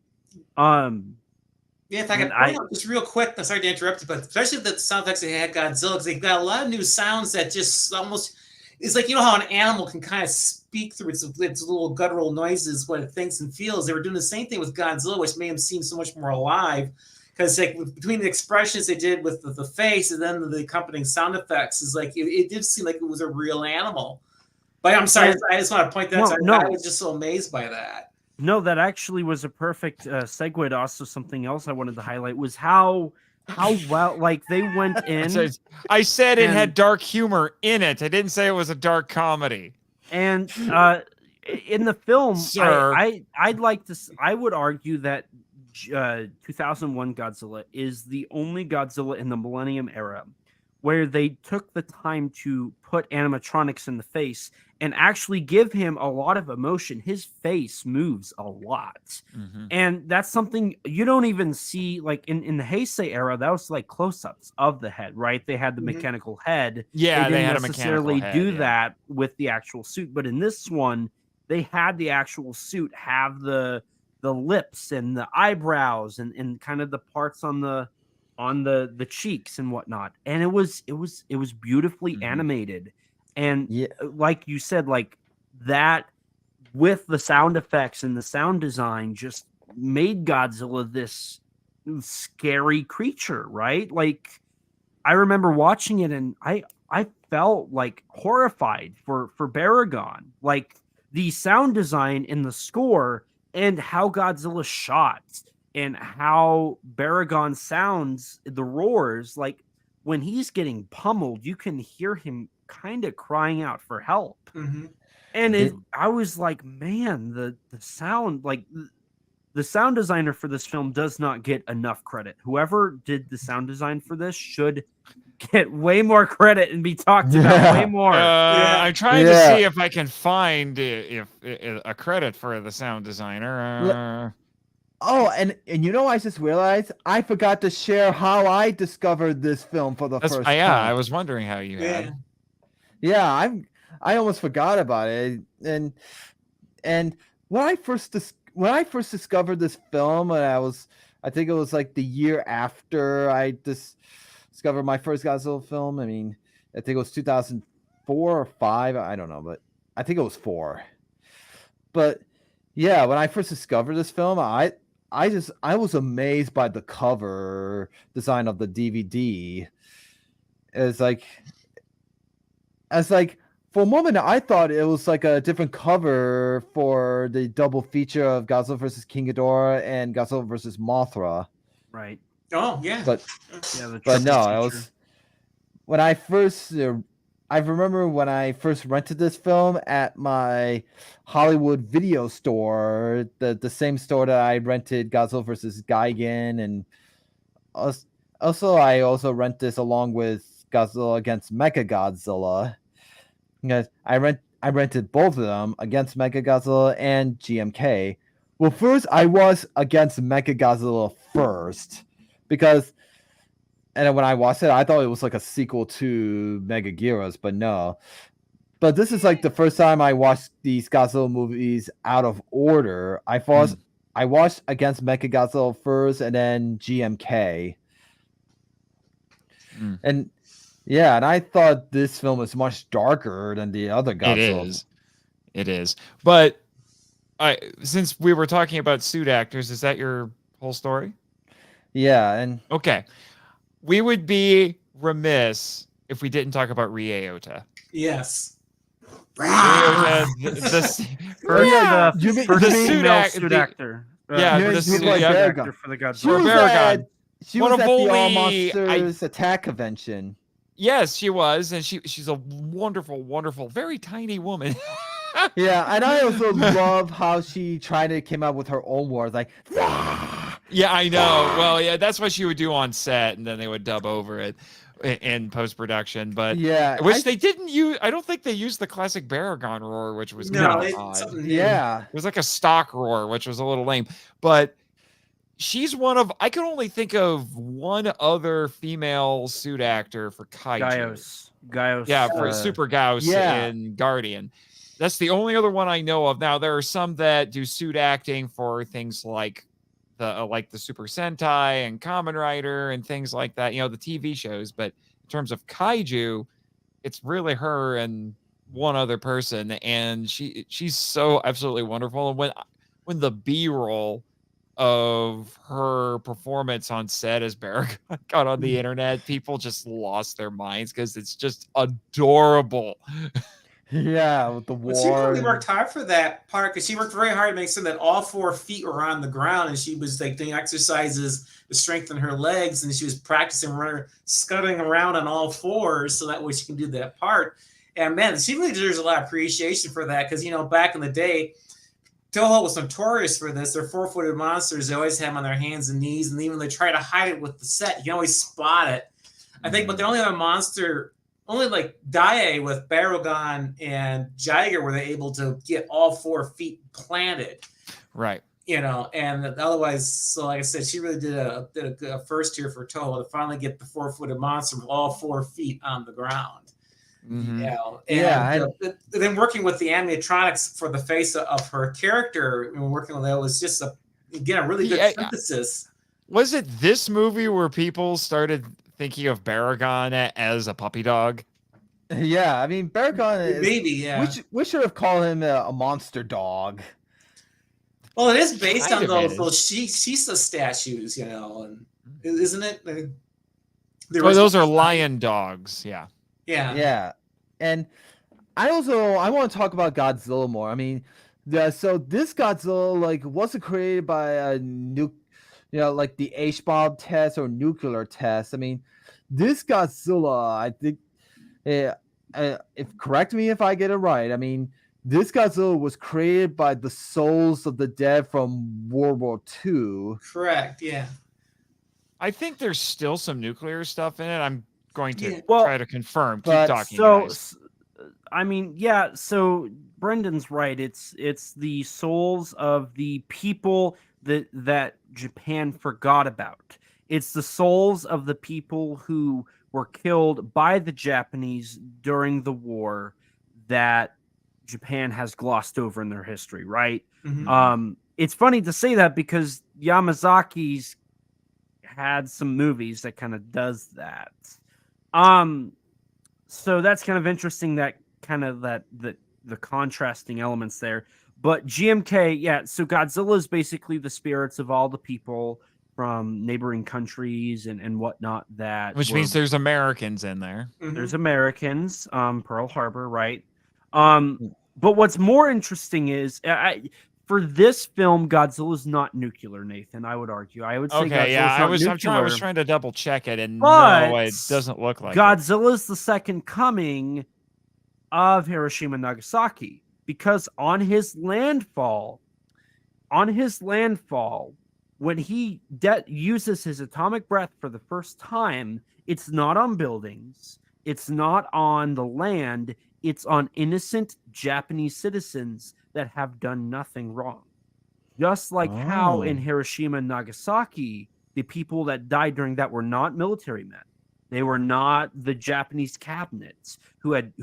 If I can point out just real quick, I'm sorry to interrupt you, but especially the sound effects they had Godzilla, because they got a lot of new sounds that just almost, it's like, how an animal can kind of speak through its little guttural noises, what it thinks and feels. They were doing the same thing with Godzilla, which made him seem so much more alive. Because between the expressions they did with the face and then the accompanying sound effects, is like it did seem like it was a real animal. But I'm sorry, I just want to point that out. I was just so amazed by that. No, that actually was a perfect segue to also something else I wanted to highlight, was how well, like, they went in. I said it had dark humor in it. I didn't say it was a dark comedy. And in the film, Sir. I would argue that 2001 Godzilla is the only Godzilla in the Millennium era where they took the time to put animatronics in the face and actually give him a lot of emotion. His face moves a lot. And that's something you don't even see, like in the Heisei era. That was like close-ups of the head, right? They had the mechanical head. Yeah, they had didn't necessarily do that with the actual suit, but in this one, they had the actual suit have the lips and the eyebrows and kind of the parts on the cheeks and whatnot, and it was beautifully animated. And like you said, like that, with the sound effects and the sound design, just made Godzilla this scary creature, right? Like, I remember watching it and I felt like horrified for Baragon, like the sound design in the score and how Godzilla shot and how Baragon sounds, the roars, like when he's getting pummeled, you can hear him kind of crying out for help. And I was like, man, the sound, like the sound designer for this film does not get enough credit. Whoever did the sound design for this should get way more credit and be talked about way more. I'm trying to see if I can find a credit for the sound designer. And I just realized I forgot to share how I discovered this film for the first time. I was wondering how you had. Yeah, I almost forgot about it. And when I first discovered this film, and I think it was like the year after I discovered my first Godzilla film. I mean, I think it was 2004 or 5. I don't know, but I think it was 4. But yeah, when I first discovered this film, I was amazed by the cover design of the DVD. It's like for a moment, I thought it was like a different cover for the double feature of Godzilla versus King Ghidorah and Godzilla versus Mothra. Right. Oh yeah. But Yeah, but no, feature. it was when I first. I remember when I first rented this film at my Hollywood video store, the same store that I rented Godzilla versus Gigan, and also I also rent this along with Godzilla against Mechagodzilla. Because I rented both of them against Mechagodzilla and GMK. Well, first I was against Mechagodzilla first because, and then when I watched it, I thought it was like a sequel to Megaguirus, but no. But this is like the first time I watched these Godzilla movies out of order. I watched against Mechagodzilla first, and then GMK, and yeah, and I thought this film was much darker than the other Godzilla. It is. But since we were talking about suit actors, is that your whole story? Yeah, and okay, we would be remiss if we didn't talk about Ryota. Yes. Ryota, the suit actor. The suit actor for the Godzilla. She was at the All Monsters Attack convention. Yes, she was, and she's a wonderful, wonderful, very tiny woman. Yeah, and I also love how she came up with her own words, like. Yeah, I know. Well, yeah, that's what she would do on set, and then they would dub over it in post production. But yeah, they didn't use. I don't think they used the classic Baragon roar, which was kind of odd. Yeah, it was like a stock roar, which was a little lame. But she's one of. I can only think of one other female suit actor for kaiju. Gaius. Yeah, for Super Gauss in Guardian. That's the only other one I know of. Now there are some that do suit acting for things like the Super Sentai and Kamen Rider and things like that, the TV shows. But in terms of kaiju, it's really her and one other person, and she's so absolutely wonderful. And when the B-roll of her performance on set as Baragon got on the internet, people just lost their minds because it's just adorable. Yeah, with the war. She really worked hard for that part because she worked very hard to make sure that all 4 feet were on the ground, and she was like doing exercises to strengthen her legs, and she was practicing scuttling around on all 4s so that way she can do that part. And man, she really deserves a lot of appreciation for that because back in the day, Toho was notorious for this. They're 4-footed monsters. They always have them on their hands and knees, and even they try to hide it with the set. You can always spot it. I think, but the only other monster. Only like Dai with Baragon and Jiger were they able to get all 4 feet planted, right? And otherwise, so like I said, she really did a first here for Toho to finally get the 4-footed monster with all 4 feet on the ground. And then working with the animatronics for the face of her character, and working with that was just a really good synthesis. Was it this movie where people started thinking of Baragon as a puppy dog? Yeah, I mean Baragon is maybe. Yeah, we should have called him a monster dog. Well, it is based on those Shisa statues, and isn't it? Those are lion dogs. Yeah. Yeah, and I want to talk about Godzilla more. I mean, so this Godzilla wasn't created by a like the H-bomb test or nuclear test. I mean, this Godzilla, I think, correct me if I get it right. I mean, this Godzilla was created by the souls of the dead from World War II. Correct, yeah. I think there's still some nuclear stuff in it. I'm going to try to confirm. Keep talking, guys. I mean, yeah, so Brendan's right. It's the souls of the people that Japan forgot about. It's the souls of the people who were killed by the Japanese during the war that Japan has glossed over in their history, right? Mm-hmm. It's funny to say that because Yamazaki's had some movies that kind of does that. So that's kind of interesting, that kind of the contrasting elements there. But GMK, so Godzilla is basically the spirits of all the people from neighboring countries and whatnot. Which means there's Americans in there. Mm-hmm. There's Americans, Pearl Harbor, right? But what's more interesting is for this film, Godzilla's not nuclear, Nathan. I would argue. I would say Okay, Godzilla's not nuclear. I was trying to double check it, and but no, it doesn't look like Godzilla's the second coming of Hiroshima and Nagasaki, because on his landfall, when he uses his atomic breath for the first time, it's not on buildings, it's not on the land, it's on innocent Japanese citizens that have done nothing wrong. Just like how in Hiroshima and Nagasaki, the people that died during that were not military men. They were not the Japanese cabinets who had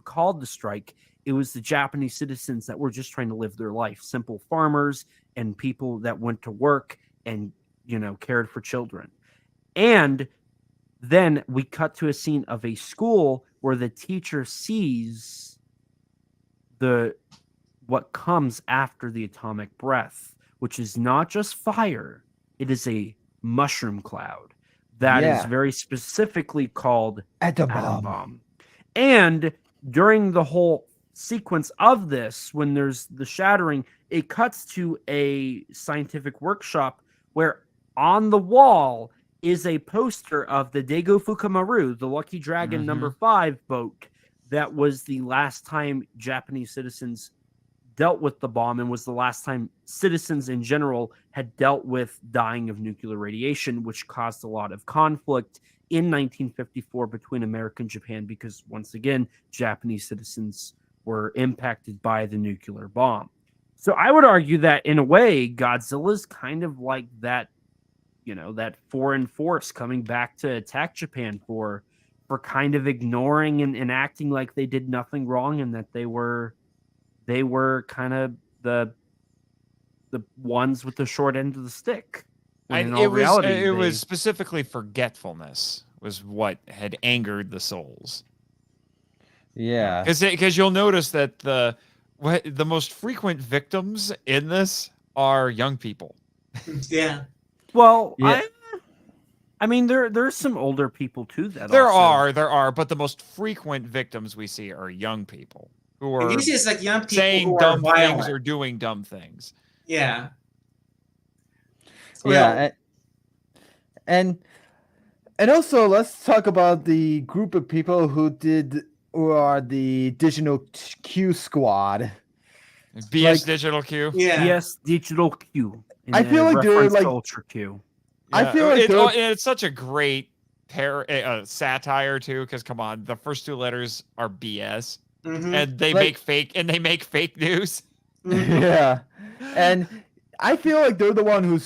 called the strike. It was the Japanese citizens that were just trying to live their life, simple farmers and people that went to work and, cared for children. And then we cut to a scene of a school where the teacher sees what comes after the atomic breath, which is not just fire, it is a mushroom cloud that is very specifically called atom bomb. And during the whole sequence of this, when there's the shattering, it cuts to a scientific workshop where on the wall is a poster of the Dago Fukamaru, the Lucky Dragon number 5 boat that was the last time Japanese citizens dealt with the bomb, and was the last time citizens in general had dealt with dying of nuclear radiation, which caused a lot of conflict in 1954 between America and Japan, because once again, Japanese citizens were impacted by the nuclear bomb. So I would argue that in a way, Godzilla's kind of like that, that foreign force coming back to attack Japan for kind of ignoring and acting like they did nothing wrong, and that they were kind of the ones with the short end of the stick. It was specifically forgetfulness was what had angered the souls. Yeah, because you'll notice that the most frequent victims in this are young people. Yeah. Well, yeah. I mean, there's some older people too. There are, but the most frequent victims we see are young people who are usually it's like young people saying who dumb are things or doing dumb things. Yeah. Yeah, and also let's talk about the group of people who are the Digital Q Squad. BS Digital Q. Yeah. BS Digital Q. I feel like they're like Culture Q. Yeah. I feel like it's such a great satire too, because come on, the first two letters are BS, and they make fake news. Yeah, and I feel like they're the one who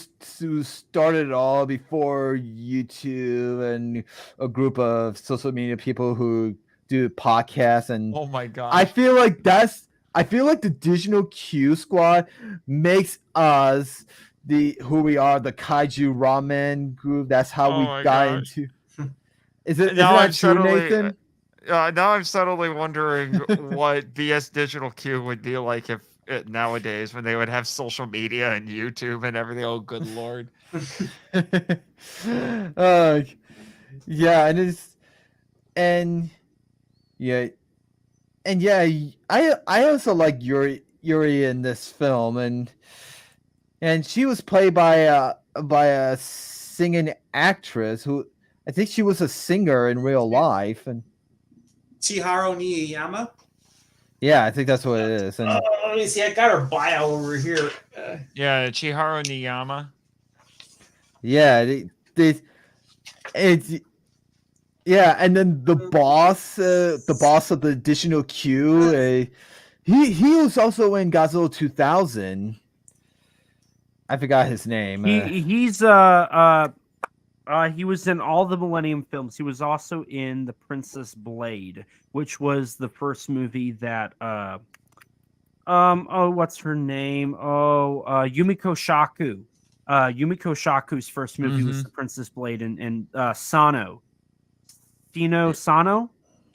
started it all before YouTube and a group of social media people who do podcasts. And oh my god, I feel like the Digital Q Squad makes us who we are, the Kaiju Ramen group. That's how we got into. Is that true, Nathan? Now I'm suddenly wondering what BS Digital Q would be like if nowadays, when they would have social media and YouTube and everything. Oh, good lord. Yeah, I also like Yuri in this film, and she was played by a singing actress who I think she was a singer in real life, and Chiharu Niyama. Yeah, I think that's what it is. And let me see. I got her bio over here. Yeah, Chiharu Niyama. Yeah, and then the boss of the Additional Q, he was also in Godzilla 2000. I forgot his name. He was in all the Millennium films. He was also in The Princess Blade, which was the first movie that what's her name? Yumiko Shaku. Yumiko Shaku's first movie was The Princess Blade, and Sano. Sano,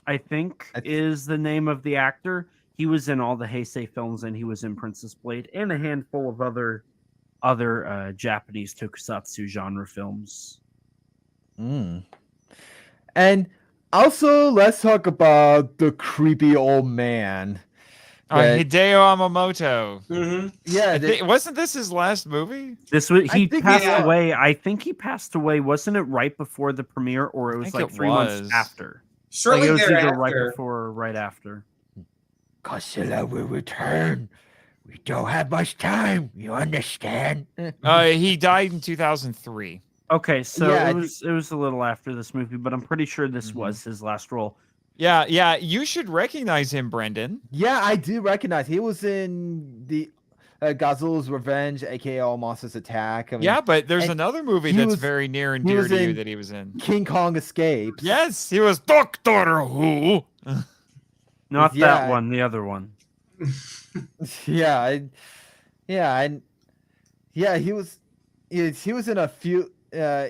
I think, is the name of the actor. He was in all the Heisei films, and he was in Princess Blade and a handful of other Japanese tokusatsu genre films. And Also, let's talk about the creepy old man. That Hideo Yamamoto. Mm-hmm. yeah, Wasn't this his last movie? This was I he think it passed was. away. I think he passed away. Wasn't it right before the premiere, or I it was think like it 3 months was. after? Like Shortly it was either right thereafter. before or right after. Godzilla will return. We don't have much time. You understand? He died in 2003. Okay, so Yeah, it was a little after this movie, but I'm pretty sure this was his last role. Yeah, you should recognize him, Brendan. yeah, I do recognize he was in the Godzilla's Revenge, aka All Monsters Attack. I mean, Yeah, but there's and another movie he that's was very near and he dear was to you in that he was in. King Kong Escapes. Yes, he was Doctor Who. Not that Yeah. one, the other one. yeah, he was he was in a few.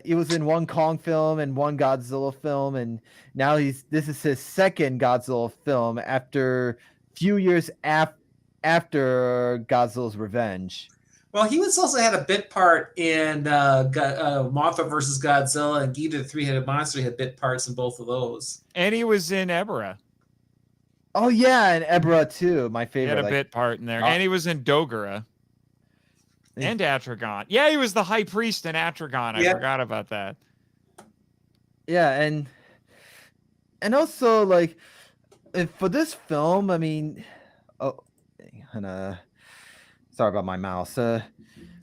He was in one Kong film and one Godzilla film, and now this is his second Godzilla film after few years after Godzilla's Revenge. Well, he was also had a bit part in Mothra versus Godzilla, and Ghidorah the Three-Headed Monster. He had bit parts in both of those. And he was in Ebra. Oh yeah, and Ebra too, my He favorite. had a bit part in there. And he was in Dogora. And Atragon. Yeah, he was the high priest in Atragon. I forgot about that. Yeah, and also like for this film, I mean, sorry about my mouse. Right.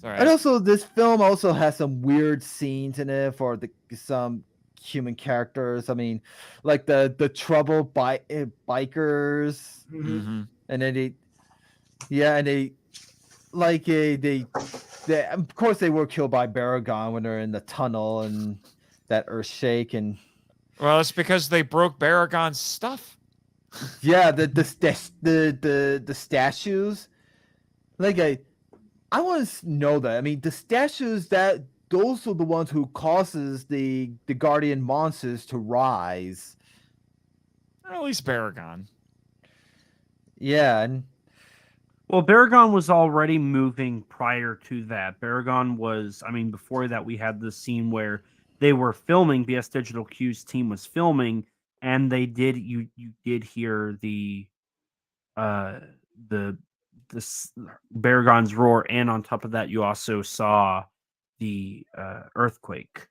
And also, this film also has some weird scenes in it for some human characters. I mean, like the trouble bikers, and then they of course they were killed by Baragon when they're in the tunnel and that earthshake and. Well, it's because they broke Baragon's stuff. Yeah, the statues. Like I want to know that. I mean, the statues those are the ones who causes the guardian monsters to rise. Or at least Baragon. Yeah, and well, Baragon was already moving prior to that. Baragon was, I mean, before that we had the scene where they were filming. BS Digital Q's team was filming, and they did. You did hear the Baragon's roar, and on top of that, you also saw the earthquake.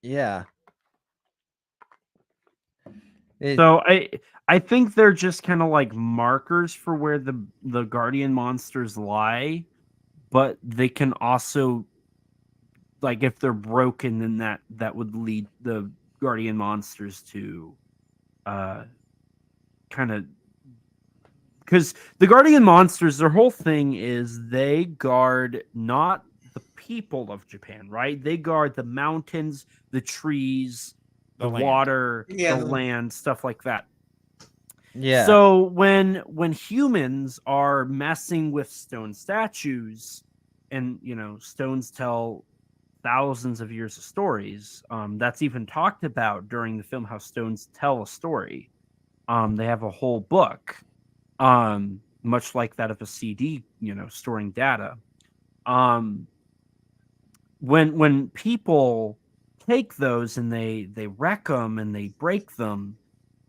Yeah. So I think they're just kind of like markers for where the guardian monsters lie, but they can also, like, if they're broken, then that would lead the guardian monsters to kind of, because the guardian monsters, their whole thing is they guard not the people of Japan, right? They guard the mountains, the trees, the water, the land, stuff like that. Yeah. So when humans are messing with stone statues, and stones tell thousands of years of stories. That's even talked about during the film, how stones tell a story. They have a whole book, much like that of a CD, storing data. When people take those and they wreck them and they break them,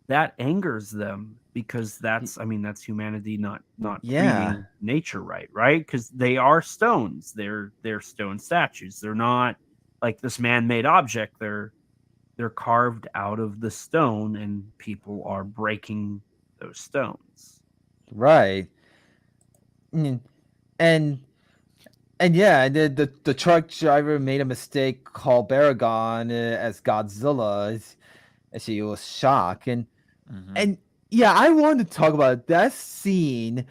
that angers them, because that's humanity not treating nature right, because they are stones. They're stone statues. They're not like this man-made object. They're carved out of the stone, and people are breaking those stones. Right. And yeah, the truck driver made a mistake, called Baragon as Godzilla, as he was shocked. And yeah, I wanted to talk about that scene.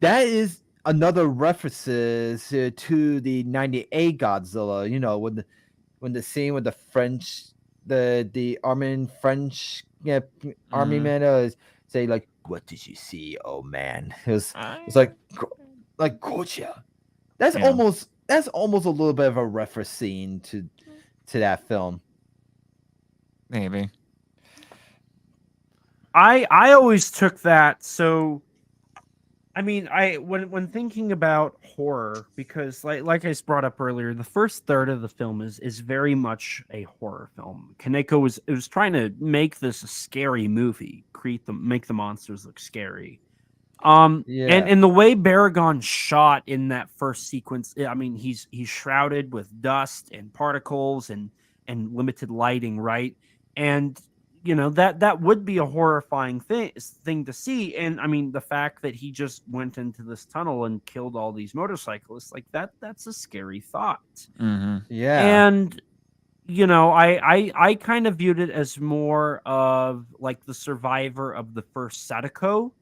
That is another references to the '98 Godzilla. When the scene with the French, the Armin French army man say like, "What did you see, old man?" It's like Godzilla. That's almost a little bit of a reference scene to that film. Maybe. I always took that. So I mean, when thinking about horror, because like I brought up earlier, the first third of the film is very much a horror film. Kaneko was trying to make this a scary movie, make the monsters look scary. Yeah. And the way Baragon shot in that first sequence, I mean, he's shrouded with dust and particles and limited lighting, right? And that would be a horrifying thing to see. And I mean, the fact that he just went into this tunnel and killed all these motorcyclists, like that's a scary thought. Mm-hmm. Yeah. And I kind of viewed it as more of like the survivor of the first Sadako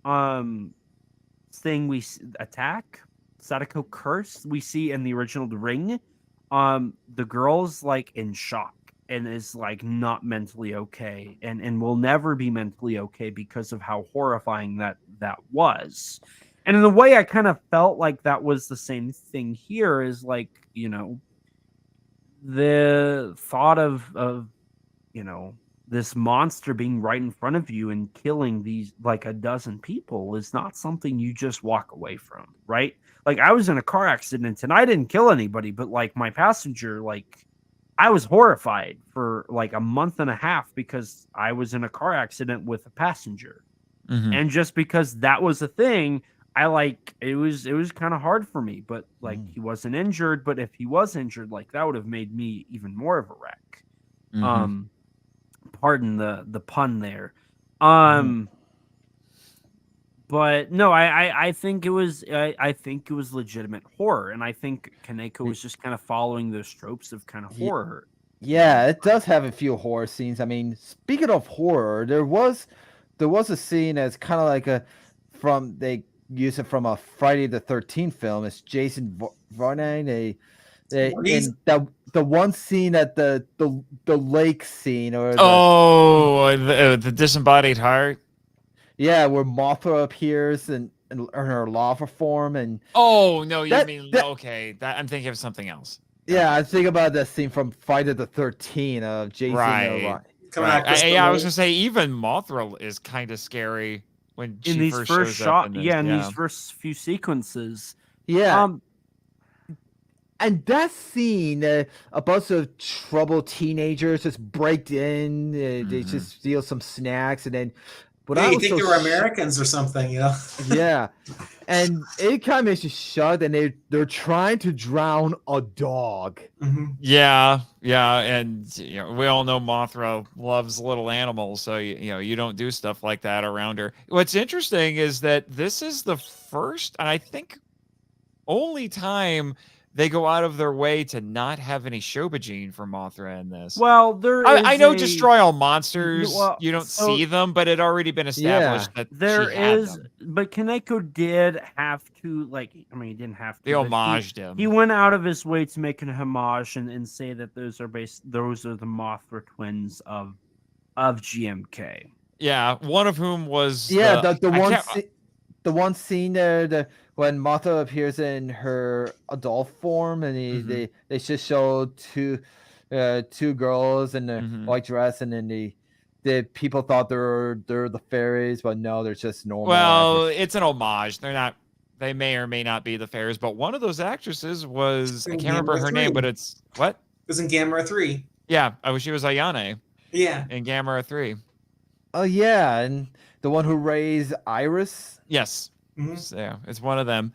thing attack, Sadako curse we see in the original The Ring. The girl's like in shock and is like not mentally okay, and will never be mentally okay because of how horrifying that was. And in a way, I kind of felt like that was the same thing here. Is like the thought of this monster being right in front of you and killing these like a dozen people is not something you just walk away from, right? Like I was in a car accident and I didn't kill anybody, but like my passenger, like I was horrified for like a month and a half because I was in a car accident with a passenger. Mm-hmm. And just because that was a thing, I like it was kind of hard for me, but like he wasn't injured, but if he was injured, like that would have made me even more of a wreck. Mm-hmm. Pardon the pun there. But no, I think it was I think it was legitimate horror, and I think Kaneko was just kind of following those tropes of kind of horror. Yeah, it does have a few horror scenes. I mean, speaking of horror, there was a scene that's kind of like they use it from a Friday the 13th film. It's Jason Varney. They in the one scene at the lake scene or the disembodied heart. Yeah, where Mothra appears in her lava form, and oh no, you mean okay? That I'm thinking of something else. Yeah, I think about that scene from Friday the 13th of Jason. Right. I was gonna say even Mothra is kind of scary when in she these first shows up in this. in these first few sequences. Yeah. And that scene, a bunch of troubled teenagers just break in. They just steal some snacks, and then. But I think they were Americans or something, Yeah, and it kind of makes you shocked, and they're trying to drown a dog. Mm-hmm. Yeah, and we all know Mothra loves little animals, so you don't do stuff like that around her. What's interesting is that this is the first, and I think only time they go out of their way to not have any Shobajin for Mothra in this. Well, I know destroy all monsters. Well, you don't see them, but it already been established that there is. Them. But Kaneko did have to, like, I mean, he didn't have to. They homaged him. He went out of his way to make an homage and say that those are the Mothra twins of GMK. Yeah, one of whom was the one scene there when Mothra appears in her adult form, and they just show two girls in the white dress, and then the people thought they're the fairies, but no, they're just normal. Well, it's an homage. They're not. They may or may not be the fairies, but one of those actresses was I can't remember her name, but it's what? It was in Gamera 3. Yeah, she was Ayane. Yeah, in Gamera 3. Oh yeah, and the one who raised Iris. Yes. So, yeah, it's one of them.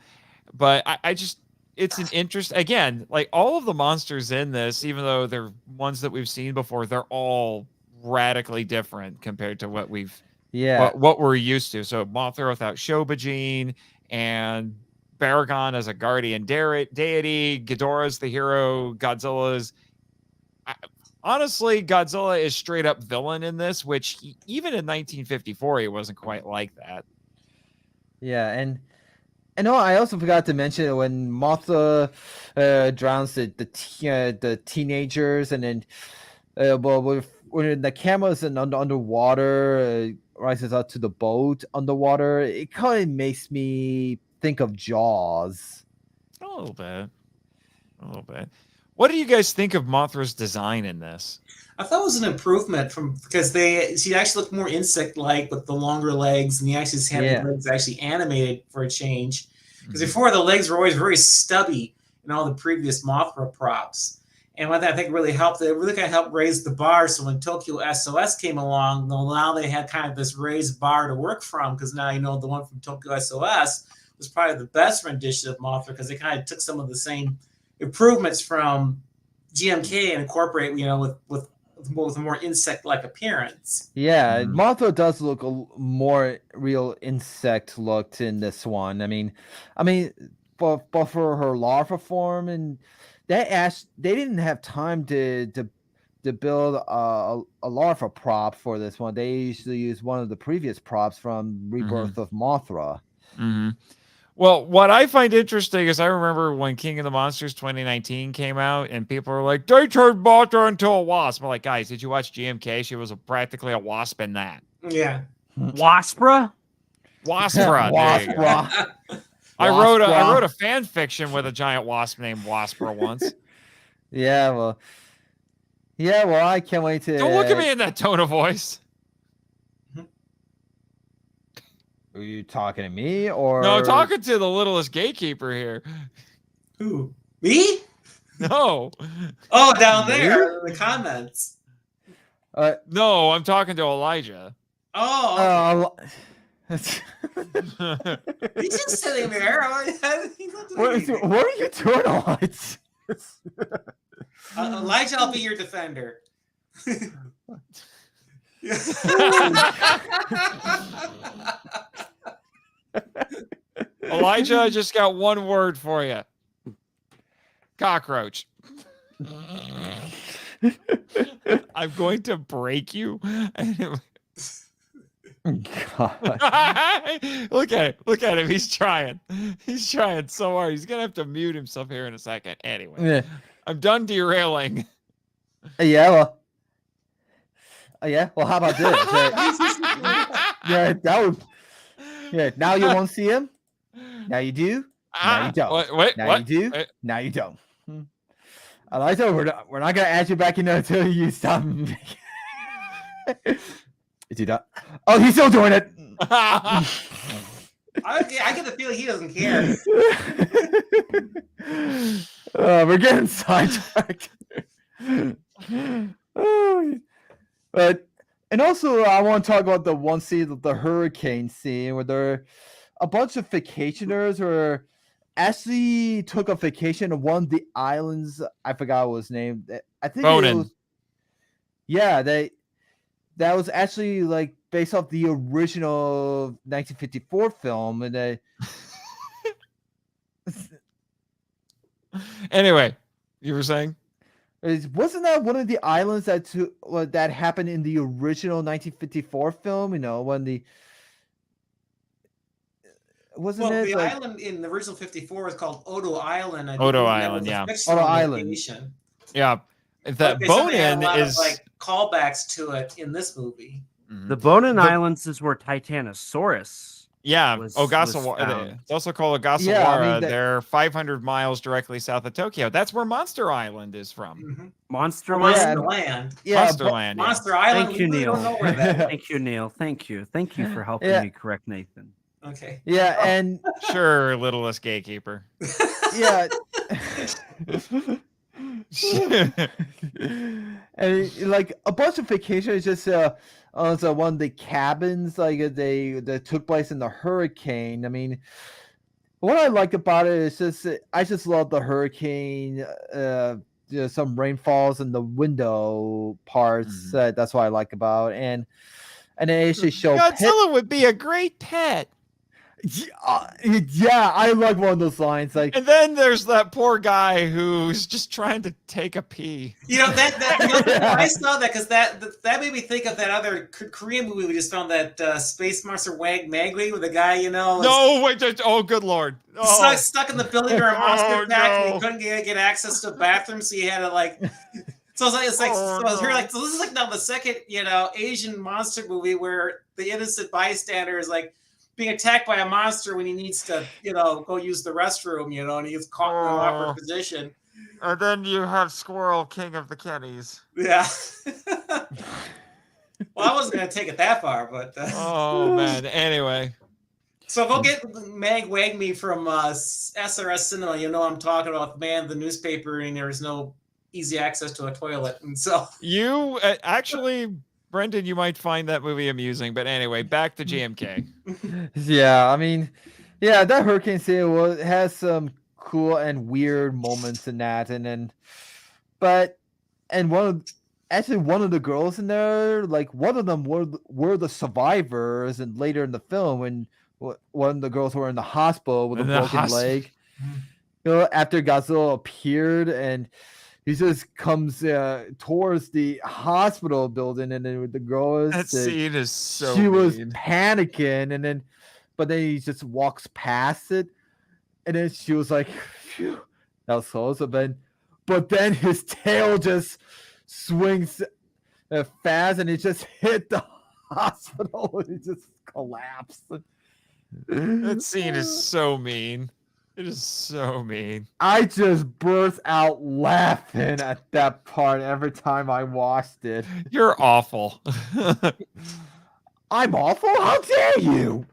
But I just, it's an interest. Again, like all of the monsters in this, even though they're ones that we've seen before, they're all radically different compared to what what we're used to. So Mothra without Shobajin, and Baragon as a guardian deity, Ghidorah's the hero, Godzilla's. Honestly, Godzilla is straight up villain in this, which even in 1954, he wasn't quite like that. Yeah, and I also forgot to mention when Mothra drowns the teenagers, and then when the camera's underwater, rises up to the boat underwater, it kind of makes me think of Jaws. A little bit. What do you guys think of Mothra's design in this? I thought it was an improvement because she actually looked more insect-like with the longer legs, and he actually had the legs actually animated for a change. Because before the legs were always very stubby in all the previous Mothra props. And what I think really helped, it really kind of helped raise the bar. So when Tokyo SOS came along, now they had kind of this raised bar to work from, because now the one from Tokyo SOS was probably the best rendition of Mothra, because they kind of took some of the same improvements from GMK and incorporate, with a more insect-like appearance. Yeah, Mothra does look more real insect looked in this one. I mean, but for her larva form, and they didn't have time to build a larva prop for this one. They usually use one of the previous props from Rebirth of Mothra. Well, what I find interesting is I remember when King of the Monsters 2019 came out, and people were like, they turned Mothra into a wasp. I'm like, guys, did you watch GMK? She was practically a wasp in that. Yeah. Waspra? Waspra. I wrote a fan fiction with a giant wasp named Waspra once. Yeah, well, I can't wait to... Don't look at me in that tone of voice. Are you talking to me, or... No, I'm talking to the littlest gatekeeper here. Who? Me? No. Oh, down there in the comments. No, I'm talking to Elijah. Oh. He's just sitting there. What are you doing, Elijah? Elijah, I'll be your defender. Elijah, I just got one word for you. Cockroach. I'm going to break you. God. Look at him. He's trying so hard. He's gonna have to mute himself here in a second. Anyway, I'm done derailing. Well, how about this? Now you won't see him. Now you do. Now you don't. Now you do. Now you don't. Elijah, we're not gonna add you back in there until you stop. Is he done? Oh, he's still doing it. I get the feeling he doesn't care. We're getting sidetracked. And also, I want to talk about the one scene of the hurricane scene where there are a bunch of vacationers who actually took a vacation to one of the islands. I forgot what it was named. I think Bonin. it was. Yeah, that was actually like based off the original 1954 film, and Anyway, you were saying? Wasn't that one of the islands that happened in the original 1954 film? When the island in the original 54 was called Odo Island. Odo Island, yeah. Odo Island. Yeah. That Bonin is like callbacks to it in this movie. The Bonin Islands is where Titanosaurus. Yeah. Ogasawara. It's also called Ogasawara. Yeah, they're 500 miles directly south of Tokyo. That's where Monster Island is from. Mm-hmm. Monster Land. Yeah, Monster Island. Thank you, Neil. Don't know where that is. Thank you, Neil. Thank you for helping me correct Nathan. Okay. Yeah, and sure, littlest gatekeeper. Yeah. And like a bunch of vacations just on one of the cabins they took place in the hurricane. I mean, what I like about it is I just love the hurricane. Some rainfalls in the window parts. That's what I like about it. And they actually show Godzilla would be a great pet. Yeah, I like one of those lines. Like, and then there's that poor guy who's just trying to take a pee. I saw that because that made me think of that other Korean movie we just found, that Space Monster Wag Magway, with the guy, No, wait! Oh, good lord! Stuck in the building or a monster pack, and he couldn't get access to a bathroom, so he had to like. So it's like so this is like now the second Asian monster movie where the innocent bystander is like being attacked by a monster when he needs to, go use the restroom, and he gets caught in an awkward position. And then you have Squirrel, King of the Kennys. Yeah. Well, I wasn't going to take it that far, but... Oh, man. Anyway. So go get Mag Wagme from SRS Cinema. You know what I'm talking about. Man, the newspaper, and there's no easy access to a toilet. And so... You, actually, Brendan, you might find that movie amusing. But anyway, back to GMK. Yeah, I mean, yeah, that hurricane scene has some cool and weird moments in that, and then, one of the girls in there, like one of them were the survivors, and later in the film, when one of the girls were in the hospital with a broken leg, after Godzilla appeared, and he just comes towards the hospital building, and then with the girl, that scene is so she was mean. panicking, but then he just walks past it, and then she was like, phew, that was close. But then his tail just swings fast, and it just hit the hospital, and it just collapsed. That scene is so mean. It is so mean. I just burst out laughing at that part every time I watched it. You're awful. I'm awful? How dare you?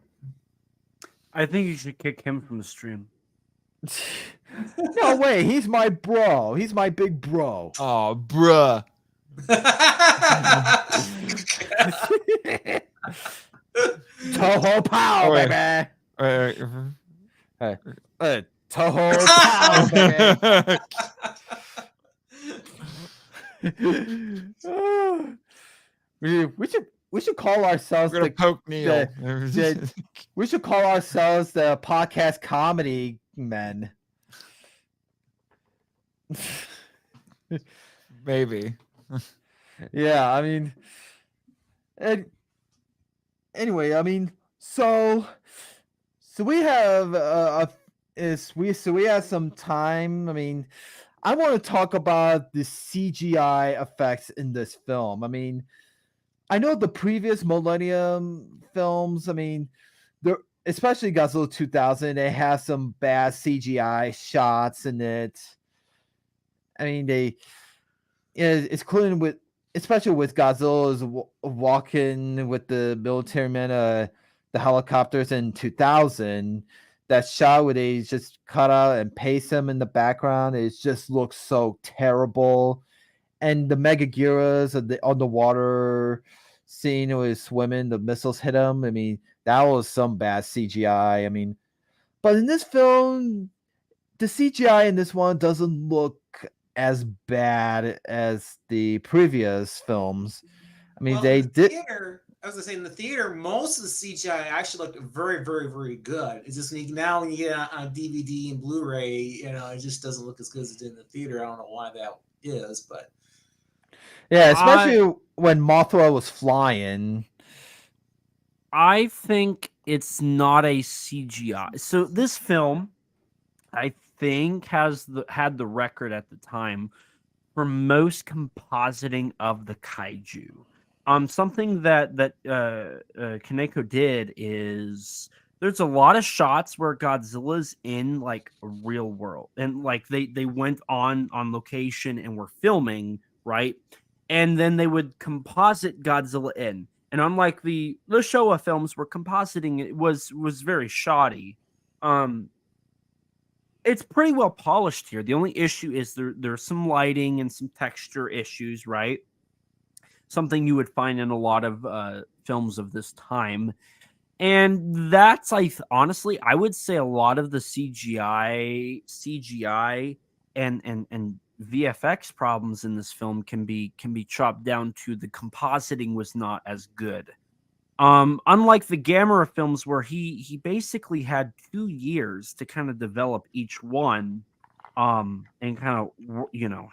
I think you should kick him from the stream. No way, he's my bro. He's my big bro. Oh, bruh. Toho pow, baby. Toho pow, baby. We should call ourselves We're gonna poke Neil. We should call ourselves the podcast comedy men. Maybe. Yeah, I mean, anyway, I mean, so we have we have some time. I mean, I want to talk about the CGI effects in this film. I mean, I know the previous Millennium films, I mean, especially Godzilla 2000, they have some bad CGI shots in it. I mean, it's clean with, especially with Godzilla's walking with the military men, the helicopters in 2000. That shot where they just cut out and paste them in the background, it just looks so terrible. And the Megaguras on the water scene where he's swimming, the missiles hit him. I mean, that was some bad CGI. I mean, but in this film, the CGI in this one doesn't look as bad as the previous films. I mean, they did. Theater, I was gonna say, in the theater, most of the CGI actually looked very, very, very good. It's just now when you get on DVD and Blu-ray, it just doesn't look as good as it did in the theater. I don't know why that is, but yeah, especially when Mothra was flying. I think it's not a CGI. So this film, I think, had the record at the time for most compositing of the kaiju. Something that Kaneko did is there's a lot of shots where Godzilla's in like a real world, and like they went on location and were filming, right? And then they would composite Godzilla in. And unlike the Showa films where compositing it was very shoddy, it's pretty well polished here. The only issue is there's some lighting and some texture issues, right? Something you would find in a lot of films of this time. And that's, honestly, I would say a lot of the CGI and VFX problems in this film can be chopped down to the compositing was not as good. Unlike the Gamera films where he basically had 2 years to kind of develop each one, and kind of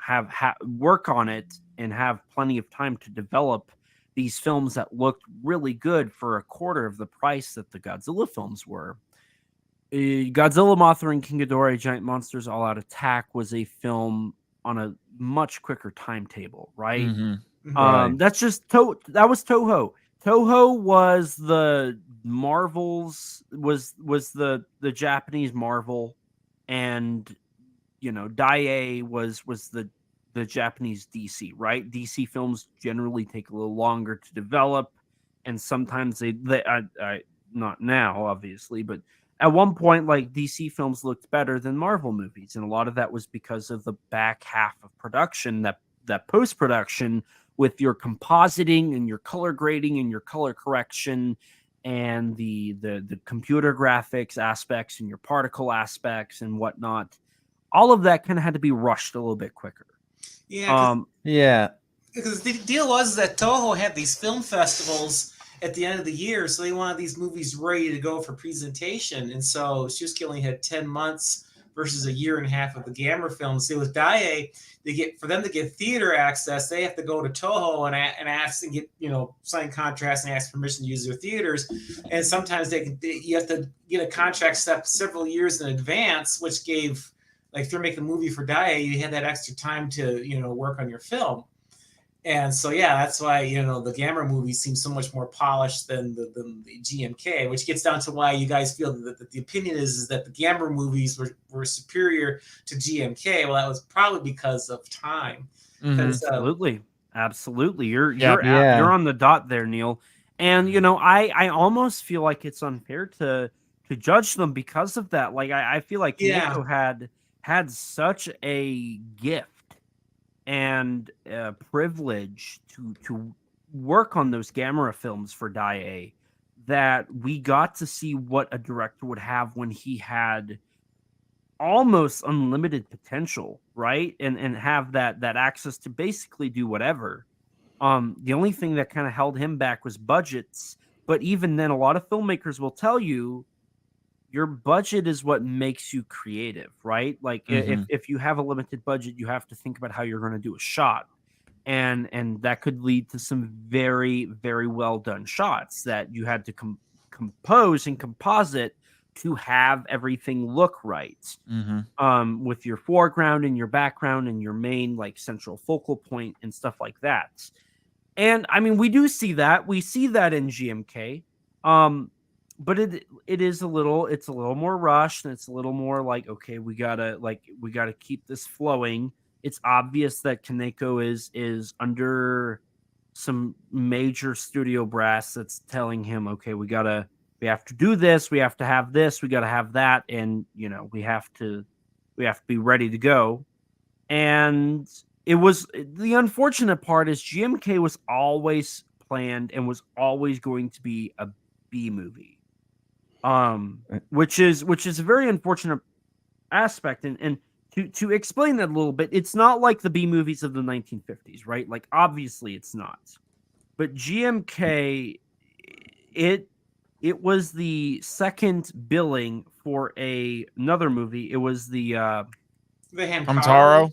have work on it and have plenty of time to develop these films that looked really good for a quarter of the price that the Godzilla films were. Godzilla, Mothra, and King Ghidorah, Giant Monsters All Out Attack was a film on a much quicker timetable, right? Mm-hmm. Right. That's just that was Toho. Toho was the Marvel's was the Japanese Marvel, and Daiei was the Japanese DC, right? DC films generally take a little longer to develop, and sometimes I not now obviously, but at one point, like, DC films looked better than Marvel movies, and a lot of that was because of the back half of production, that post production, with your compositing and your color grading and your color correction and the computer graphics aspects and your particle aspects and whatnot. All of that kind of had to be rushed a little bit quicker. Yeah, Yeah. because the deal was that Toho had these film festivals at the end of the year, so they wanted these movies ready to go for presentation. And so Shusuke only had 10 months versus a year and a half of the Gamera films. See, with Daiei, for them to get theater access, they have to go to Toho and ask and get sign contracts and ask permission to use their theaters. And sometimes you have to get a contract several years in advance, which gave, like, if you're making a movie for Daiei, you had that extra time to work on your film. And so, yeah, that's why, the Gamera movies seem so much more polished than the GMK, which gets down to why you guys feel that the opinion is that the Gamera movies were superior to GMK. Well, that was probably because of time. Absolutely. You're on the dot there, Neil. And, I almost feel like it's unfair to judge them because of that. Like, I feel like Kaneko had such a gift and privilege to work on those Gamera films for Daiei, that we got to see what a director would have when he had almost unlimited potential, right? And have that access to basically do whatever. The only thing that kind of held him back was budgets, but even then, a lot of filmmakers will tell you your budget is what makes you creative, right? Like, if you have a limited budget, you have to think about how you're going to do a shot. And that could lead to some very, very well done shots that you had to compose and composite to have everything look right. With your foreground and your background and your main, like, central focal point and stuff like that. And I mean, we do see that. We see that in GMK. But it's a little more rushed, and it's a little more like, okay, we gotta keep this flowing. It's obvious that Kaneko is under some major studio brass that's telling him, okay, we have to do this, we have to have this, we gotta have that, and we have to be ready to go. And the unfortunate part is GMK was always planned and was always going to be a B movie. Which is a very unfortunate aspect, and to explain that a little bit, it's not like the B movies of the 1950s, right? Like, obviously it's not, but GMK, it was the second billing for another movie. It was the Hamtaro.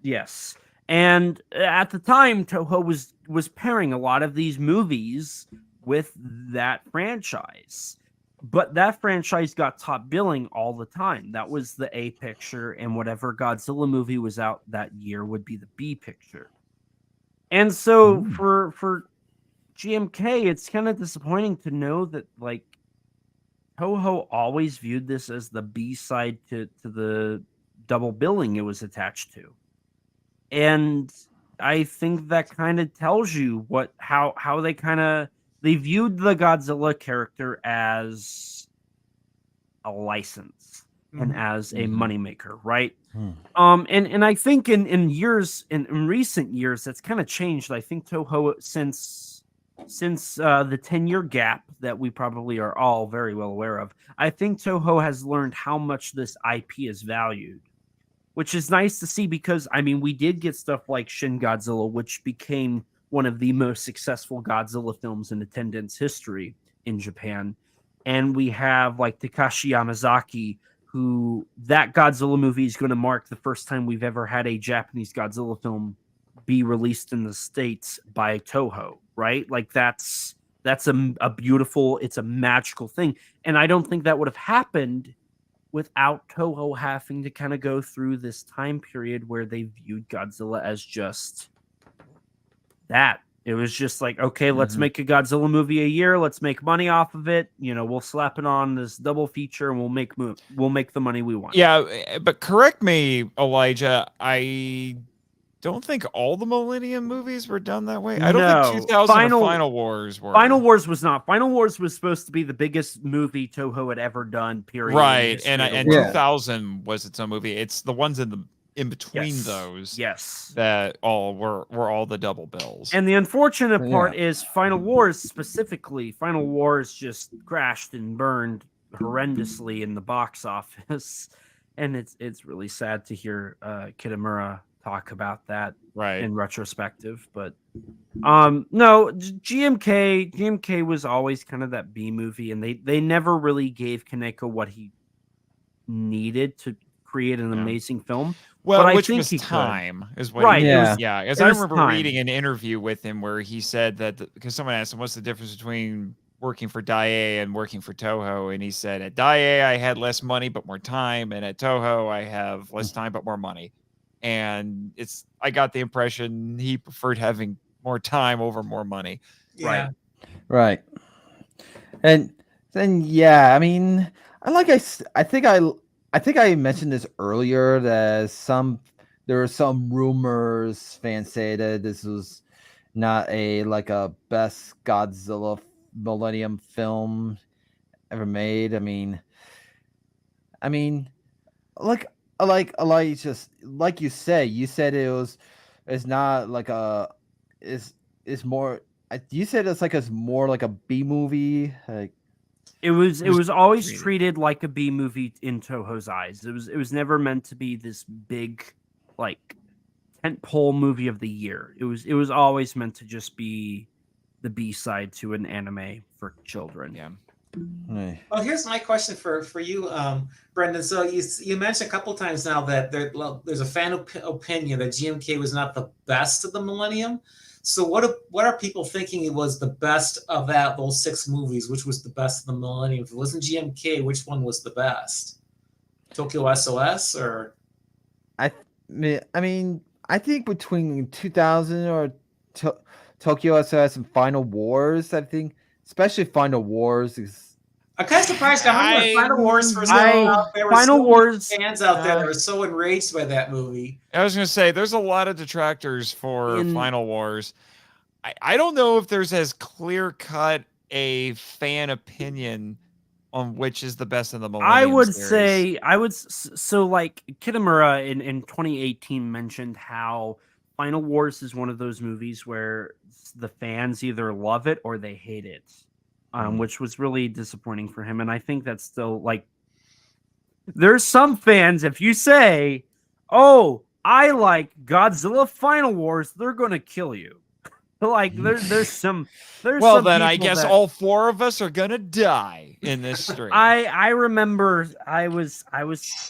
Yes, and at the time, Toho was pairing a lot of these movies with that franchise, but that franchise got top billing all the time. That was the A picture, and whatever Godzilla movie was out that year would be the B picture. And so for GMK, it's kind of disappointing to know that, like, Toho always viewed this as the B side to the double billing it was attached to. And I think that kind of tells you how they viewed the Godzilla character as a license and as a moneymaker, right? And I think in recent years that's kind of changed. I think Toho, since the 10-year gap that we probably are all very well aware of, I think Toho has learned how much this IP is valued, which is nice to see, because I mean, we did get stuff like Shin Godzilla, which became one of the most successful Godzilla films in attendance history in Japan. And we have, like, Takashi Yamazaki, who, that Godzilla movie is going to mark the first time we've ever had a Japanese Godzilla film be released in the States by Toho, right? Like, that's a beautiful, it's a magical thing. And I don't think that would have happened without Toho having to kind of go through this time period where they viewed Godzilla as just that, It was just like, okay, let's make a Godzilla movie a year. Let's make money off of it. We'll slap it on this double feature, and we'll make the money we want. Yeah, but correct me, Elijah. I don't think all the Millennium movies were done that way. I don't think 2000 or Final Wars were. Final Wars was not. Final Wars was supposed to be the biggest movie Toho had ever done. Period. Right, and 2000 was its own movie. It's the ones in between those. Yes. That were all the double bills. And the unfortunate part is Final Wars specifically. Final Wars just crashed and burned horrendously in the box office, and it's really sad to hear Kitamura talk about that in retrospective. But no, GMK was always kind of that B movie, and they never really gave Kaneko what he needed to create an amazing film. Well, but which I think was time is what right. As I remember reading an interview with him where he said that because someone asked him what's the difference between working for Daiei and working for Toho, and he said at Daiei I had less money but more time, and at Toho I have less time but more money. And I got the impression he preferred having more time over more money. Yeah. Right. And then I mean, I think I mentioned this earlier that there were some rumors, fans say that this was not a best Godzilla Millennium film ever made. I mean, like you said it's not like it's more. You said it's more like a B movie. Like it was always treated like a B movie in Toho's eyes. It was never meant to be this big tentpole movie of the year. It was always meant to just be the B side to an anime for children. Yeah. Well, here's my question for you, Brendan. So you mentioned a couple times now that there's a fan opinion that GMK was not the best of the Millennium. So what are people thinking it was the best of those 6 movies? Which was the best of the Millennium? If it wasn't GMK, which one was the best? Tokyo SOS or? I mean, I think between 2000 or Tokyo SOS and Final Wars, I think, especially Final Wars is. I'm kind of surprised how many Final Wars for out. There were Final Wars fans out there that were so enraged by that movie. I was going to say there's a lot of detractors for Final Wars. I don't know if there's as clear cut a fan opinion on which is the best of the Millennium series. So like Kitamura in 2018 mentioned how Final Wars is one of those movies where the fans either love it or they hate it. Which was really disappointing for him. And I think that's still there's some fans, if you say, oh, I like Godzilla Final Wars, they're going to kill you. There's some I guess all 4 of us are going to die in this stream. I remember I was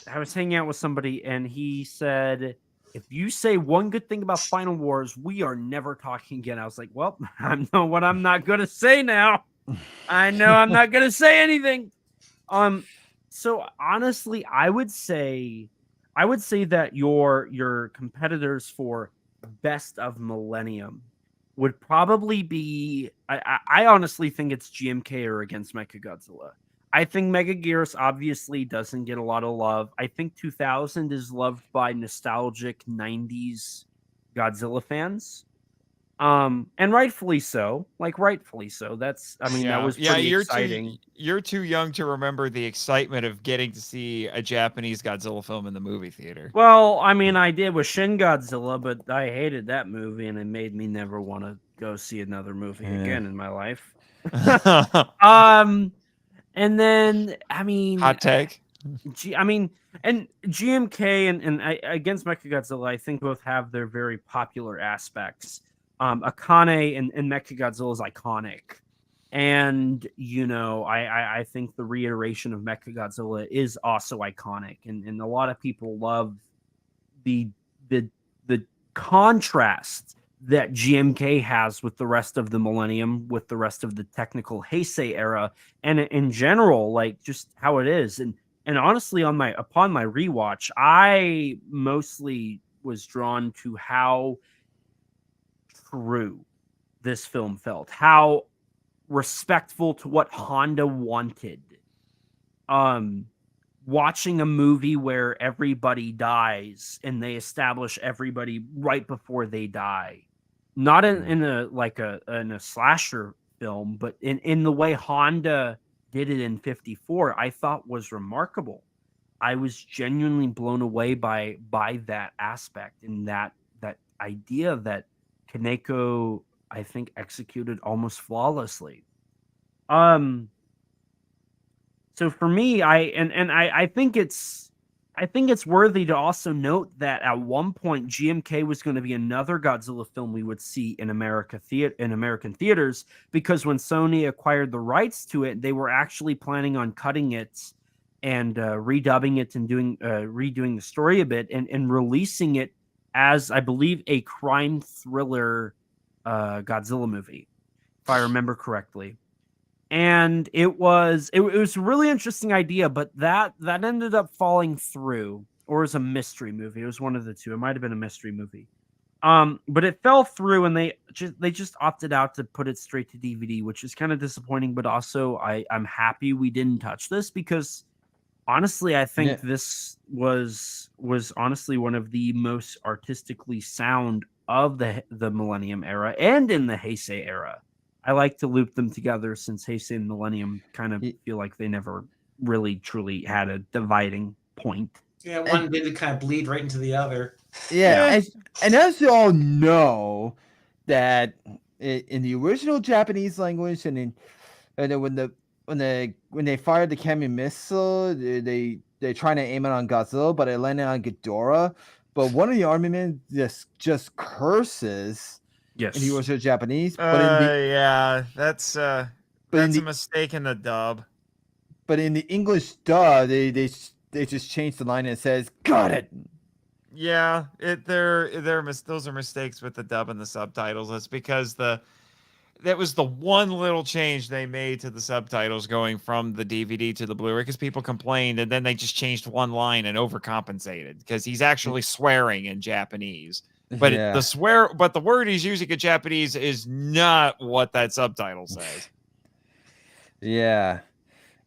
hanging out with somebody and he said, if you say one good thing about Final Wars, we are never talking again. I was like, well, I know what I'm not going to say now. I know I'm not going to say anything. So honestly, I would say that your competitors for best of Millennium would probably be. I honestly think it's GMK or Against Mechagodzilla. I think Megagearus obviously doesn't get a lot of love. I think 2000 is loved by nostalgic 90s Godzilla fans. And rightfully so. Rightfully so. That was pretty exciting. You're too young to remember the excitement of getting to see a Japanese Godzilla film in the movie theater. Well, I did with Shin Godzilla, but I hated that movie and it made me never want to go see another movie again in my life. And then hot take. And GMK and Against Mechagodzilla, I think both have their very popular aspects. Akane and Mechagodzilla is iconic. And, I think the reiteration of Mechagodzilla is also iconic. And a lot of people love the contrast that GMK has with the rest of the Millennium, with the rest of the technical Heisei era, and in general, just how it is. And honestly, upon my rewatch, I mostly was drawn to how true this film felt, how respectful to what Honda wanted. Watching a movie where everybody dies and they establish everybody right before they die, not in a slasher film, but in the way Honda did it in 54, I thought was remarkable. I was genuinely blown away by that aspect and that idea that Kaneko, I think, executed almost flawlessly. So for me, I think it's worthy to also note that at one point GMK was going to be another Godzilla film we would see in American theaters, because when Sony acquired the rights to it, they were actually planning on cutting it and redubbing it and redoing the story a bit and releasing it as, I believe, a crime thriller Godzilla movie, if I remember correctly. And it was a really interesting idea, but that ended up falling through, or as a mystery movie. It was one of the two. It might have been a mystery movie. But it fell through, and they just opted out to put it straight to DVD, which is kind of disappointing. But also, I'm happy we didn't touch this, because honestly, I think this was honestly one of the most artistically sound of the Millennium era and in the Heisei era. I like to loop them together, since Heisei and Millennium kind of feel like they never really truly had a dividing point. Yeah, one did kind of bleed right into the other. Yeah, and as you all know, that in the original Japanese language, and then when they fired the Kami missile, they trying to aim it on Godzilla, but it landed on Ghidorah. But one of the armament just curses. Yes. In the original Japanese, that's a mistake in the dub. But in the English dub, they just changed the line and it says "got it." Yeah, those are mistakes with the dub and the subtitles. That's because that was the one little change they made to the subtitles going from the DVD to the Blu-ray, because people complained, and then they just changed one line and overcompensated, because he's actually swearing in Japanese. But the word he's using in Japanese is not what that subtitle says. Yeah.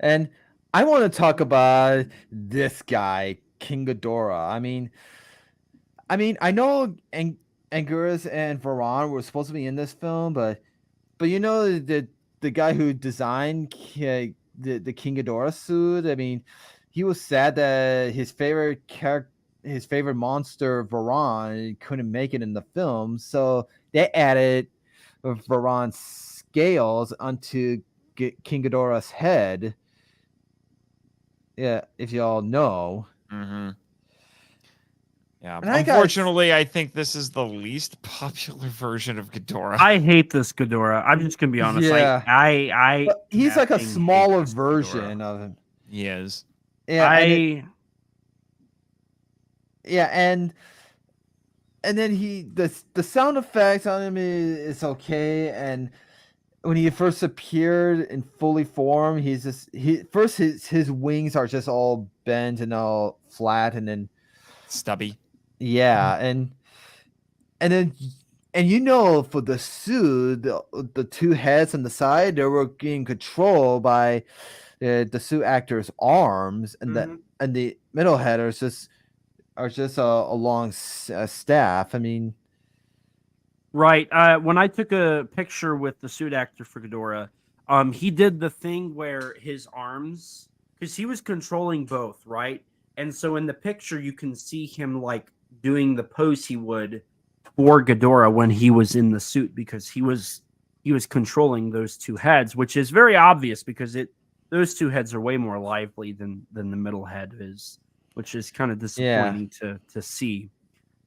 And I want to talk about this guy, King Ghidorah. I mean, I know Anguirus and Varan were supposed to be in this film, but you know, the guy who designed the King Ghidorah suit, I mean, he was sad that his favorite monster, Varan, couldn't make it in the film, so they added Varan's scales onto King Ghidorah's head. Yeah, if y'all know. Mm-hmm. Yeah, unfortunately, I think this is the least popular version of Ghidorah. I hate this Ghidorah. I'm just gonna be honest. Yeah, but he's like a smaller version of him. He is. Yeah, and then the sound effects on him is okay, and when he first appeared in fully form, his wings are just all bent and all flat, and then stubby. Yeah, and you know, for the suit, the two heads on the side, they were being controlled by the suit actor's arms, and the middle head are just a long staff. I mean, right. When I took a picture with the suit actor for Ghidorah, he did the thing where his arms, because he was controlling both, right? And so in the picture, you can see him like doing the pose he would for Ghidorah when he was in the suit, because he was controlling those two heads, which is very obvious because those two heads are way more lively than the middle head is, which is kind of disappointing to see.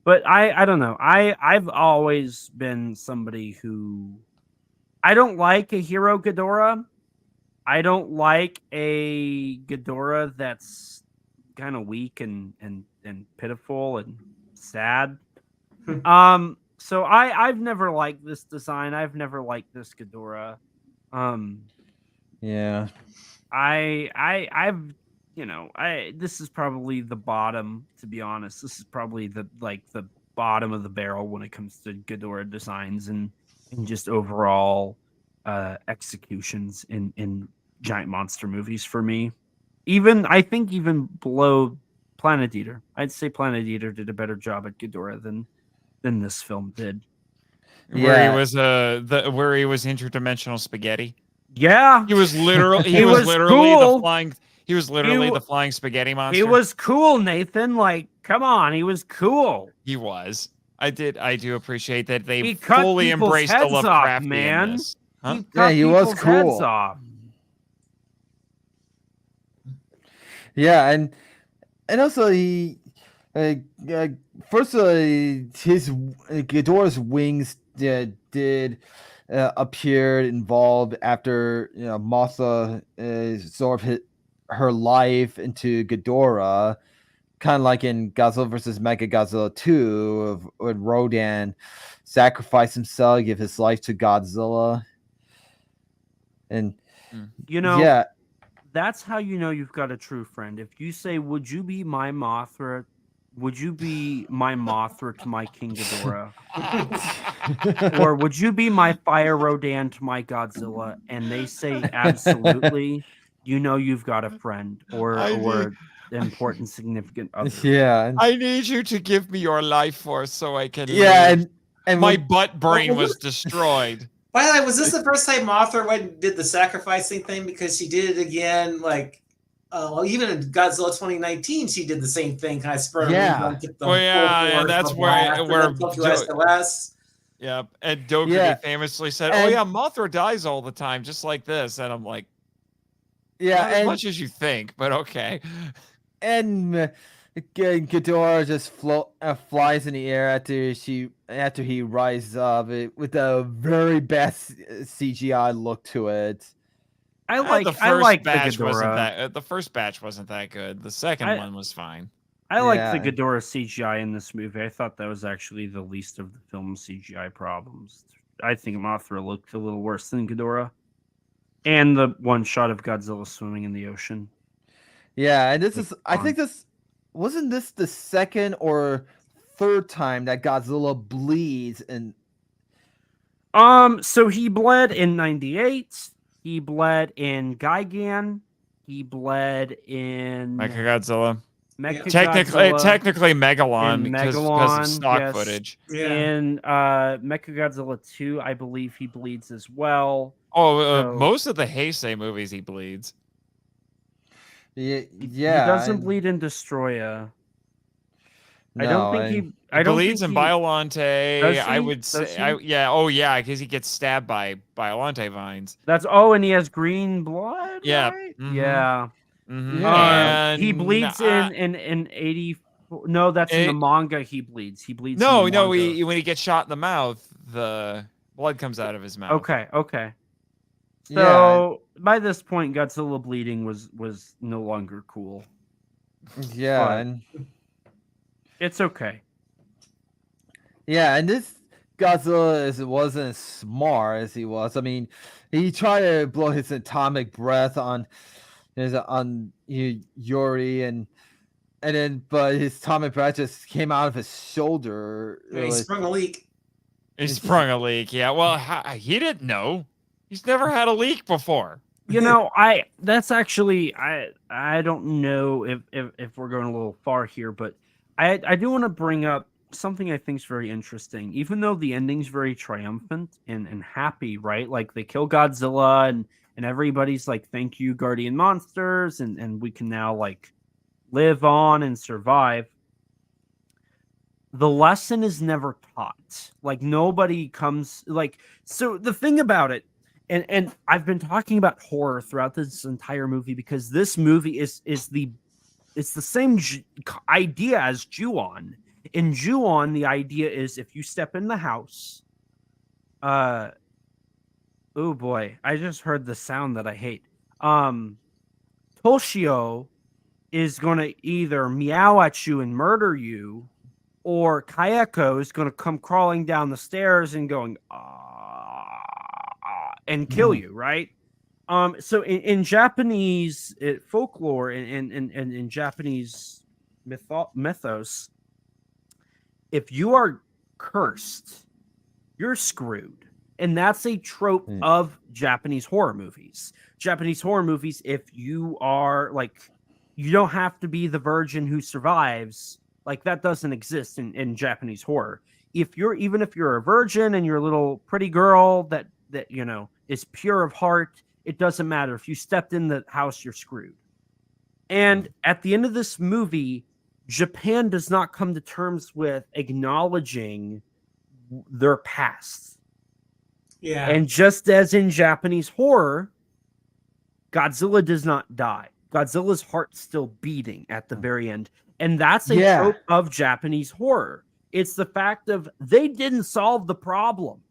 But I don't know. I've always been somebody who, I don't like a hero Ghidorah. I don't like a Ghidorah that's kind of weak and pitiful and sad. So I've never liked this design. I've never liked this Ghidorah. Yeah. I've this is probably the bottom, to be honest. This is probably the bottom of the barrel when it comes to Ghidorah designs, and and just overall executions in giant monster movies for me. I think even below Planet Eater. I'd say Planet Eater did a better job at Ghidorah than this film did. Where he was where he was interdimensional spaghetti. Yeah. He was literally cool. the flying spaghetti monster. He was cool, Nathan. Like, come on, he was cool. He was. I do appreciate that they cut fully embraced the heads off, Lovecraftianness. man. Huh? He cut he was people's heads cool. off. Yeah, and also he first his Ghidorah's wings did appeared involved after Mothra absorbed her life into Ghidorah, kind of like in Godzilla versus Mechagodzilla 2, when Rodan sacrificed himself, give his life to Godzilla, and yeah. That's how you know you've got a true friend. If you say, "Would you be my Mothra? Would you be my Mothra to my King Ghidorah?" Or would you be my Fire Rodan to my Godzilla? And they say absolutely, you know you've got a friend or an important significant other. Yeah. I need you to give me your life force so I can live. And my butt brain was destroyed. By the way, was this the first time Mothra went and did the sacrificing thing? Because she did it again, like, even in Godzilla 2019, she did the same thing, kind of spread yeah. And that's where SOS. Yeah, and Dokuni famously said, "Oh yeah, Mothra dies all the time, just like this." And I'm like, "Yeah, not as much as you think, but okay." And Ghidorah just flies in the air after he rises up with a very best CGI look to it. The first batch wasn't that good. The second one was fine. I like the Ghidorah CGI in this movie. I thought that was actually the least of the film's CGI problems. I think Mothra looked a little worse than Ghidorah. And the one shot of Godzilla swimming in the ocean. Yeah, and I think wasn't this the second or third time that Godzilla bleeds in? So he bled in 98. He bled in Gigan. He bled in Mechagodzilla. Mechagodzilla. Technically Megalon because of stock footage. Yeah. In Mechagodzilla 2, I believe he bleeds as well. Most of the Heisei movies he bleeds. Yeah, he doesn't bleed in Destroya. No, I don't think he bleeds in Biollante. I would say, because he gets stabbed by Biollante vines. And he has green blood. Yeah, right? Mm-hmm. Yeah. Mm-hmm. And he bleeds in 84. No, that's in the manga. He bleeds. No. When he gets shot in the mouth, the blood comes out of his mouth. Okay. So by this point, Godzilla bleeding was no longer cool. Yeah, and it's okay. Yeah, and this Godzilla wasn't as smart as he was. I mean, he tried to blow his atomic breath on Yuri, but his atomic breath just came out of his shoulder. Yeah, he sprung a leak. Yeah. Well, he didn't know. He's never had a leak before. That's actually I don't know if we're going a little far here, but I do want to bring up something I think is very interesting. Even though the ending's very triumphant and happy, right? Like they kill Godzilla and everybody's like, "Thank you, guardian monsters," and we can now like live on and survive. The lesson is never taught. Like nobody comes so the thing about it. And I've been talking about horror throughout this entire movie because this movie is the same idea as Ju-On. In Ju-On, the idea is if you step in the house, oh boy, I just heard the sound that I hate. Toshio is gonna either meow at you and murder you, or Kayako is gonna come crawling down the stairs and going and kill you, right? So in Japanese folklore and in Japanese mythos, if you are cursed, you're screwed. And that's a trope of Japanese horror movies. Japanese horror movies, if you are like, you don't have to be the virgin who survives. Like, that doesn't exist in Japanese horror. Even if you're a virgin and you're a little pretty girl that is pure of heart, it doesn't matter. If you stepped in the house, you're screwed. And at the end of this movie, Japan does not come to terms with acknowledging their past. Yeah. And just as in Japanese horror, Godzilla does not die. Godzilla's heart's still beating at the very end. And that's a trope of Japanese horror. It's the fact of they didn't solve the problem.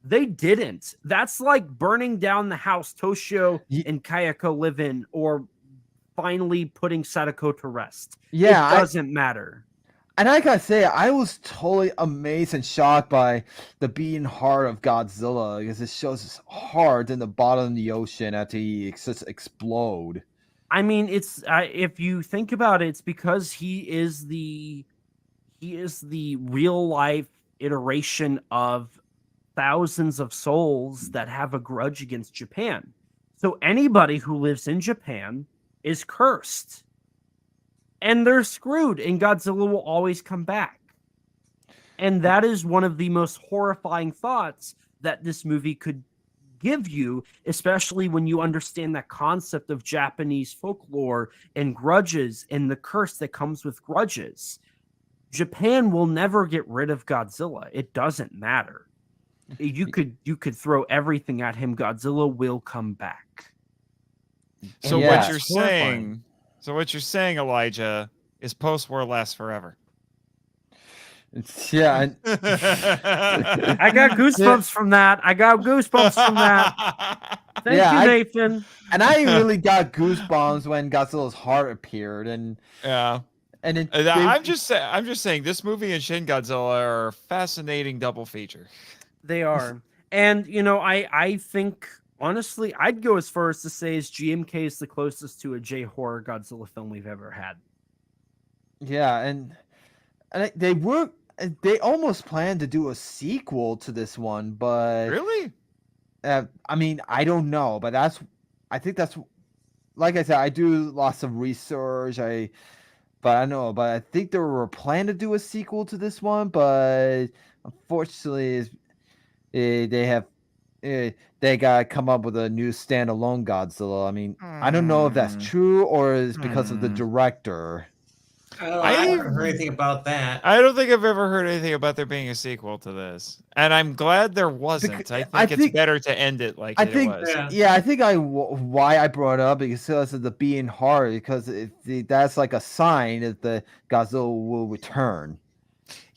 They didn't. That's like burning down the house Toshio and Kayako live in, or finally putting Sadako to rest. Yeah, it doesn't matter. And I gotta say, I was totally amazed and shocked by the beating heart of Godzilla, because it shows his heart in the bottom of the ocean after he just explode. I mean, it's if you think about it, it's because he is the real life iteration of thousands of souls that have a grudge against Japan. So anybody who lives in Japan is cursed. And they're screwed, and Godzilla will always come back. And that is one of the most horrifying thoughts that this movie could give you, especially when you understand that concept of Japanese folklore and grudges and the curse that comes with grudges. Japan will never get rid of Godzilla. It doesn't matter. You could throw everything at him. Godzilla will come back. So what you're saying... So what you're saying, Elijah, is post-war lasts forever. Yeah. I got goosebumps from that. Thank you, Nathan. And I really got goosebumps when Godzilla's heart appeared. And I'm just saying this movie and Shin Godzilla are a fascinating double feature. They are. And I think, honestly, I'd go as far as to say is GMK is the closest to a J-horror Godzilla film we've ever had. Yeah, and they almost planned to do a sequel to this one, but really, I mean, I don't know, but I think that's, like I said, I do lots of research. But I think they were planning to do a sequel to this one, but unfortunately, they got to come up with a new standalone Godzilla. I mean, I don't know if that's true or is because of the director. I haven't heard anything about that. I don't think I've ever heard anything about there being a sequel to this, and I'm glad there wasn't. I think it's better to end it like it was. Yeah, I think why I brought it up because of the being hard, because that's like a sign that the Godzilla will return.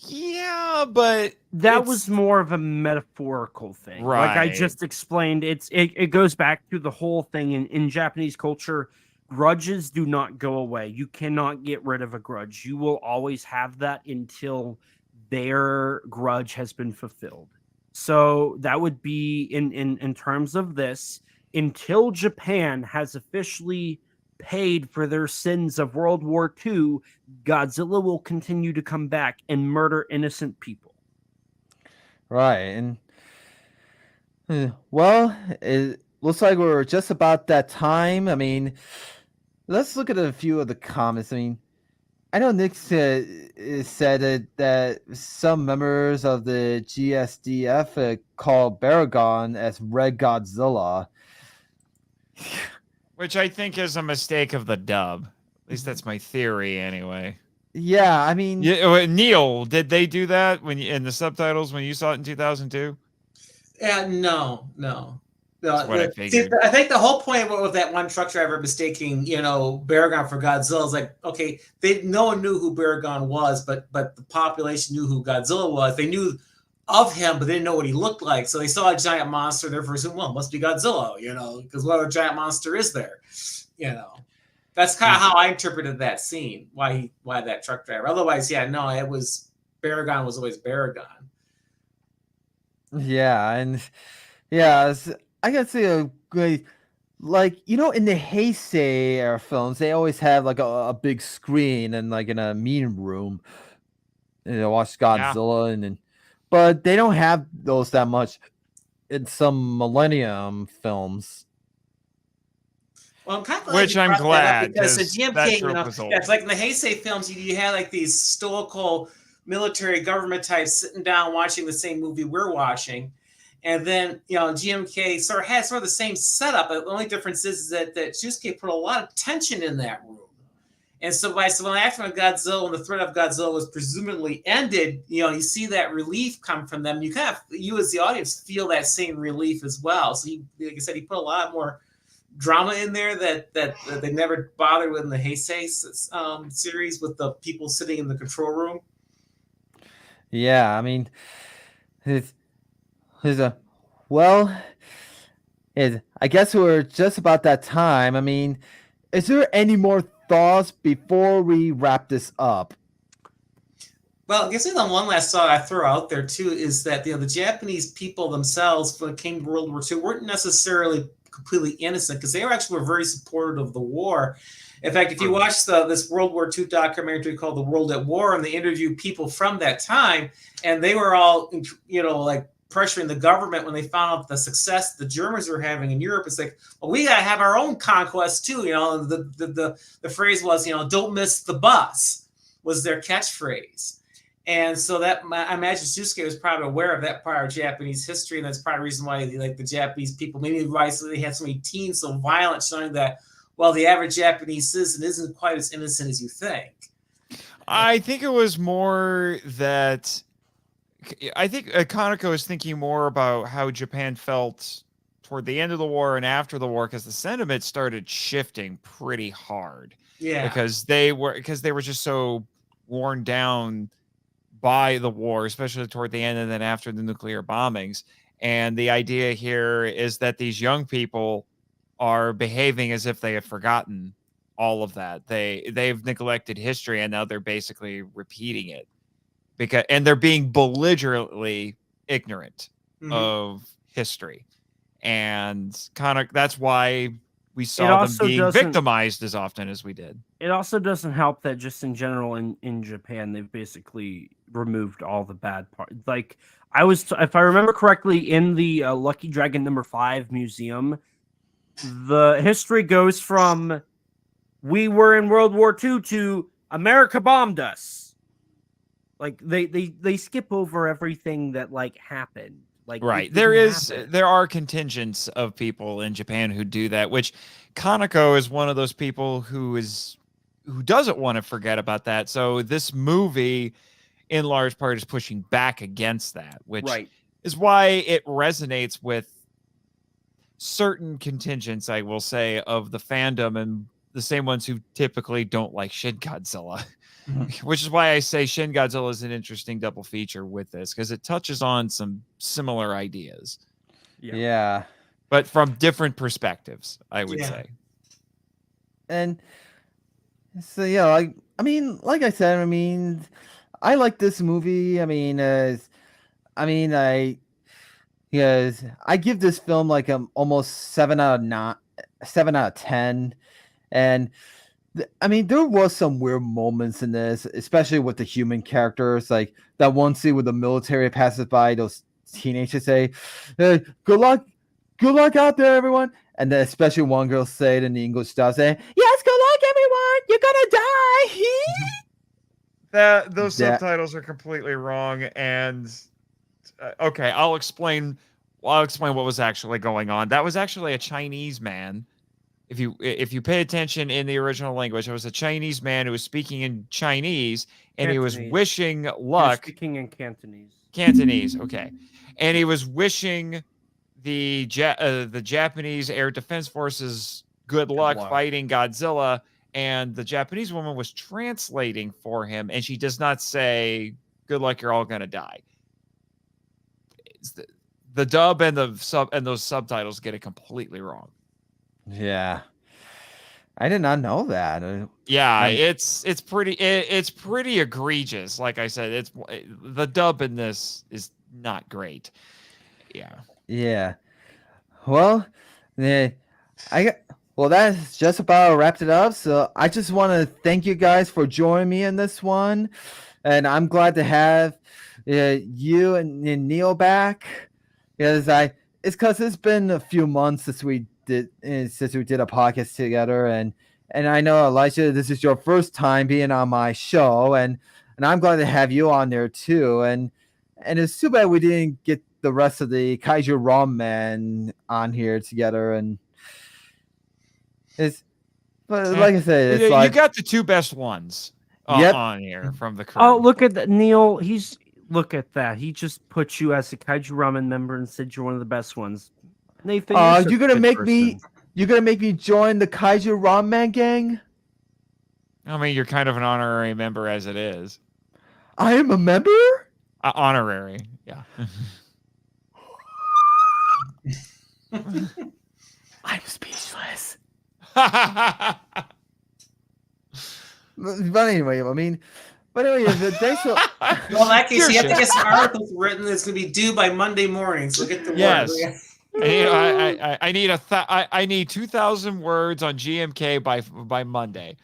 Yeah, but that was more of a metaphorical thing. Right. Like I just explained, it goes back to the whole thing in Japanese culture. Grudges do not go away. You cannot get rid of a grudge. You will always have that until their grudge has been fulfilled. So that would be in terms of this, until Japan has officially paid for their sins of World War II, Godzilla will continue to come back and murder innocent people. Right. And well, it looks like we're just about that time. I mean, let's look at a few of the comments. I mean, I know Nick said that some members of the GSDF call Baragon as Red Godzilla. Which I think is a mistake of the dub. At least that's my theory, anyway. Yeah, I mean... Neil, did they do that in the subtitles when you saw it in 2002? No. That's what I figured. I think the whole point with that one truck driver mistaking, Baragon for Godzilla is like, okay, no one knew who Baragon was, but the population knew who Godzilla was. They knew of him, but they didn't know what he looked like. So they saw a giant monster, therefore assumed, well, it must be Godzilla, because what other giant monster is there? That's kind of how I interpreted that scene. Why that truck driver? Otherwise, it was Baragon was always Baragon. Yeah, and I gotta say, like, in the Heisei era films, they always have like a big screen and like in a meeting room, watch Godzilla, but they don't have those that much in some Millennium films. Well, I'm kind of glad Which you I'm brought that up glad, because the 'cause that GMK, trope was old. it's like in the Heisei films, you had like these stoical military government types sitting down watching the same movie we're watching. And then, GMK sort of had sort of the same setup. But the only difference is that Shusuke put a lot of tension in that room. And so when after Godzilla, when the threat of Godzilla was presumably ended, you see that relief come from them. You you as the audience feel that same relief as well. So like I said, he put a lot more drama in there that they never bothered with in the Heisei series with the people sitting in the control room. Yeah, I mean, his well, I guess we're just about that time. I mean, is there any more thoughts before we wrap this up? Well, I guess the one last thought I throw out there too is that the Japanese people themselves, when it came to World War II, weren't necessarily completely innocent because they were very supportive of the war. In fact, if you watch this World War II documentary called "The World at War," and they interviewed people from that time, and they were all, like pressuring the government when they found out the success the Germans were having in Europe. It's like, well, we gotta have our own conquest too. The phrase was, "Don't miss the bus," was their catchphrase. And so that I imagine Shusuke was probably aware of that part of Japanese history, and that's probably the reason why the Japanese people, maybe why they had so many teens so violent, showing that the average Japanese citizen isn't quite as innocent as you think. I think it was more that I think Kaneko is thinking more about how Japan felt toward the end of the war and after the war, because the sentiment started shifting pretty hard. Yeah, because they were just so worn down by the war, especially toward the end and then after the nuclear bombings. And the idea here is that these young people are behaving as if they have forgotten all of that. They've neglected history, and now they're basically repeating it and they're being belligerently ignorant of history. And kind of that's why we saw them being victimized as often as we did. It also doesn't help that just in general in Japan, they've basically removed all the bad parts. Like if I remember correctly, in the Lucky Dragon #5 museum, the history goes from we were in World War II to America bombed us. Like they skip over everything that happened. Right. There are contingents of people in Japan who do that, which Kaneko is one of those people who doesn't want to forget about that. So this movie in large part is pushing back against that, which is why it resonates with certain contingents, I will say, of the fandom, and the same ones who typically don't like Shin Godzilla. Which is why I say Shin Godzilla is an interesting double feature with this, because it touches on some similar ideas. Yeah. But from different perspectives, I would say. And so, like I said, I like this movie. I give this film almost 7 out of 10. And there was some weird moments in this, especially with the human characters. Like that one scene where the military passes by, those teenagers say, "Hey, good luck out there, everyone." And then especially one girl said in the English style, saying, "Yes, good luck, everyone. You're gonna die." Those subtitles are completely wrong. And okay, I'll explain what was actually going on. That was actually a Chinese man. If you pay attention in the original language, it was a Chinese man who was speaking in Chinese, and he was wishing luck. Speaking in Cantonese. Cantonese, okay. And he was wishing the Japanese Air Defense Forces good luck fighting Godzilla, and the Japanese woman was translating for him, and she does not say, "Good luck, you're all gonna die." The dub and those subtitles get it completely wrong. Yeah, I did not know that. Yeah, it's pretty egregious. Like I said, the dub in this is not great. Yeah. Well, that's just about wrapped it up. So I just want to thank you guys for joining me in this one, and I'm glad to have you and Neil back, because it's because it's been a few months since we did a podcast together, and I know, Elijah, this is your first time being on my show, and I'm glad to have you on there too. And it's too bad we didn't get the rest of the Kaiju Rom Man on here together. And it's, but like I said, it's like you got the two best ones on here from the crew. Oh, look at that, Neil. Look at that. He just put you as a Kaiju Ramen member and said you're one of the best ones. Nathan, you're gonna make me join the Kaiju Rom Man gang? I mean, you're kind of an honorary member as it is. I am a member? Honorary, yeah. I'm speechless. But anyway, thanks for... Well, in that case, you have to get some articles written that's going to be due by Monday morning. So get to work. Yes. I need 2,000 words on GMK by Monday.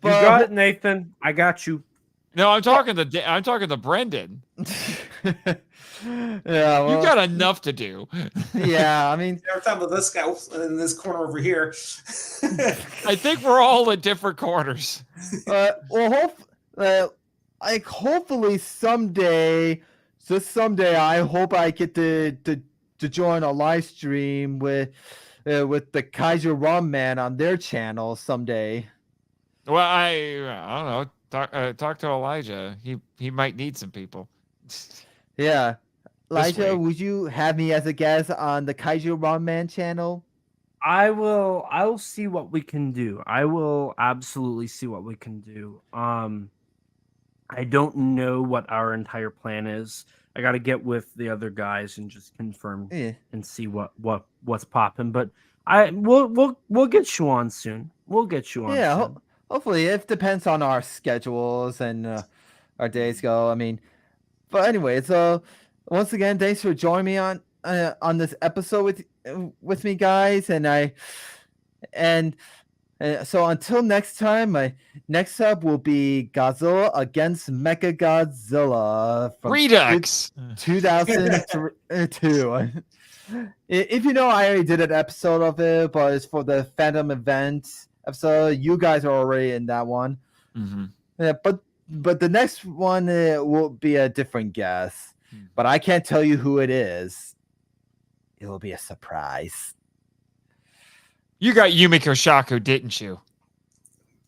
You got it, Nathan. I got you. No, I'm talking to Brendan. Yeah, well, you got enough to do. Yeah, I mean, we're talking about this guy in this corner over here. I think we're all in different corners. Hopefully someday, I hope I get to join a live stream with the Kaiju Rum Man on their channel someday. Well, I don't know. Talk to Elijah. He might need some people. Yeah. Elijah, would you have me as a guest on the Kaiju Rum Man channel? I will see what we can do. I will absolutely see what we can do. I don't know what our entire plan is. I got to get with the other guys and just confirm and see what's popping. But we'll get you on soon. We'll get you on. Yeah, soon. Hopefully it depends on our schedules and our days go. I mean, but anyway, so once again, thanks for joining me on this episode with me, guys. So until next time, my next up will be Godzilla against Mechagodzilla from Redux 2002. If you know, I already did an episode of it, but it's for the Phantom event episode. You guys are already in that one. Mm-hmm. Yeah, but the next one will be a different guest. But I can't tell you who it is. It will be a surprise. You got Yumiko Shaku, didn't you?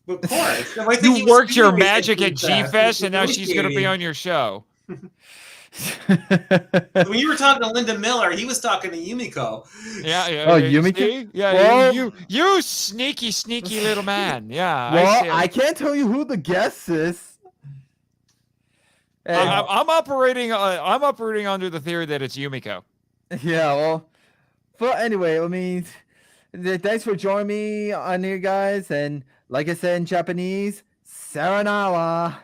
Of course. You worked your magic at G-Fest, and now she's going to be on your show. When you were talking to Linda Miller, he was talking to Yumiko. Yeah. Oh, Yumiko? Yeah, well, you sneaky little man. Yeah. Well, I can't tell you who the guest is. I'm operating under the theory that it's Yumiko. Yeah, well, but anyway, I mean, thanks for joining me on here, guys. And like I said in Japanese, sayonara.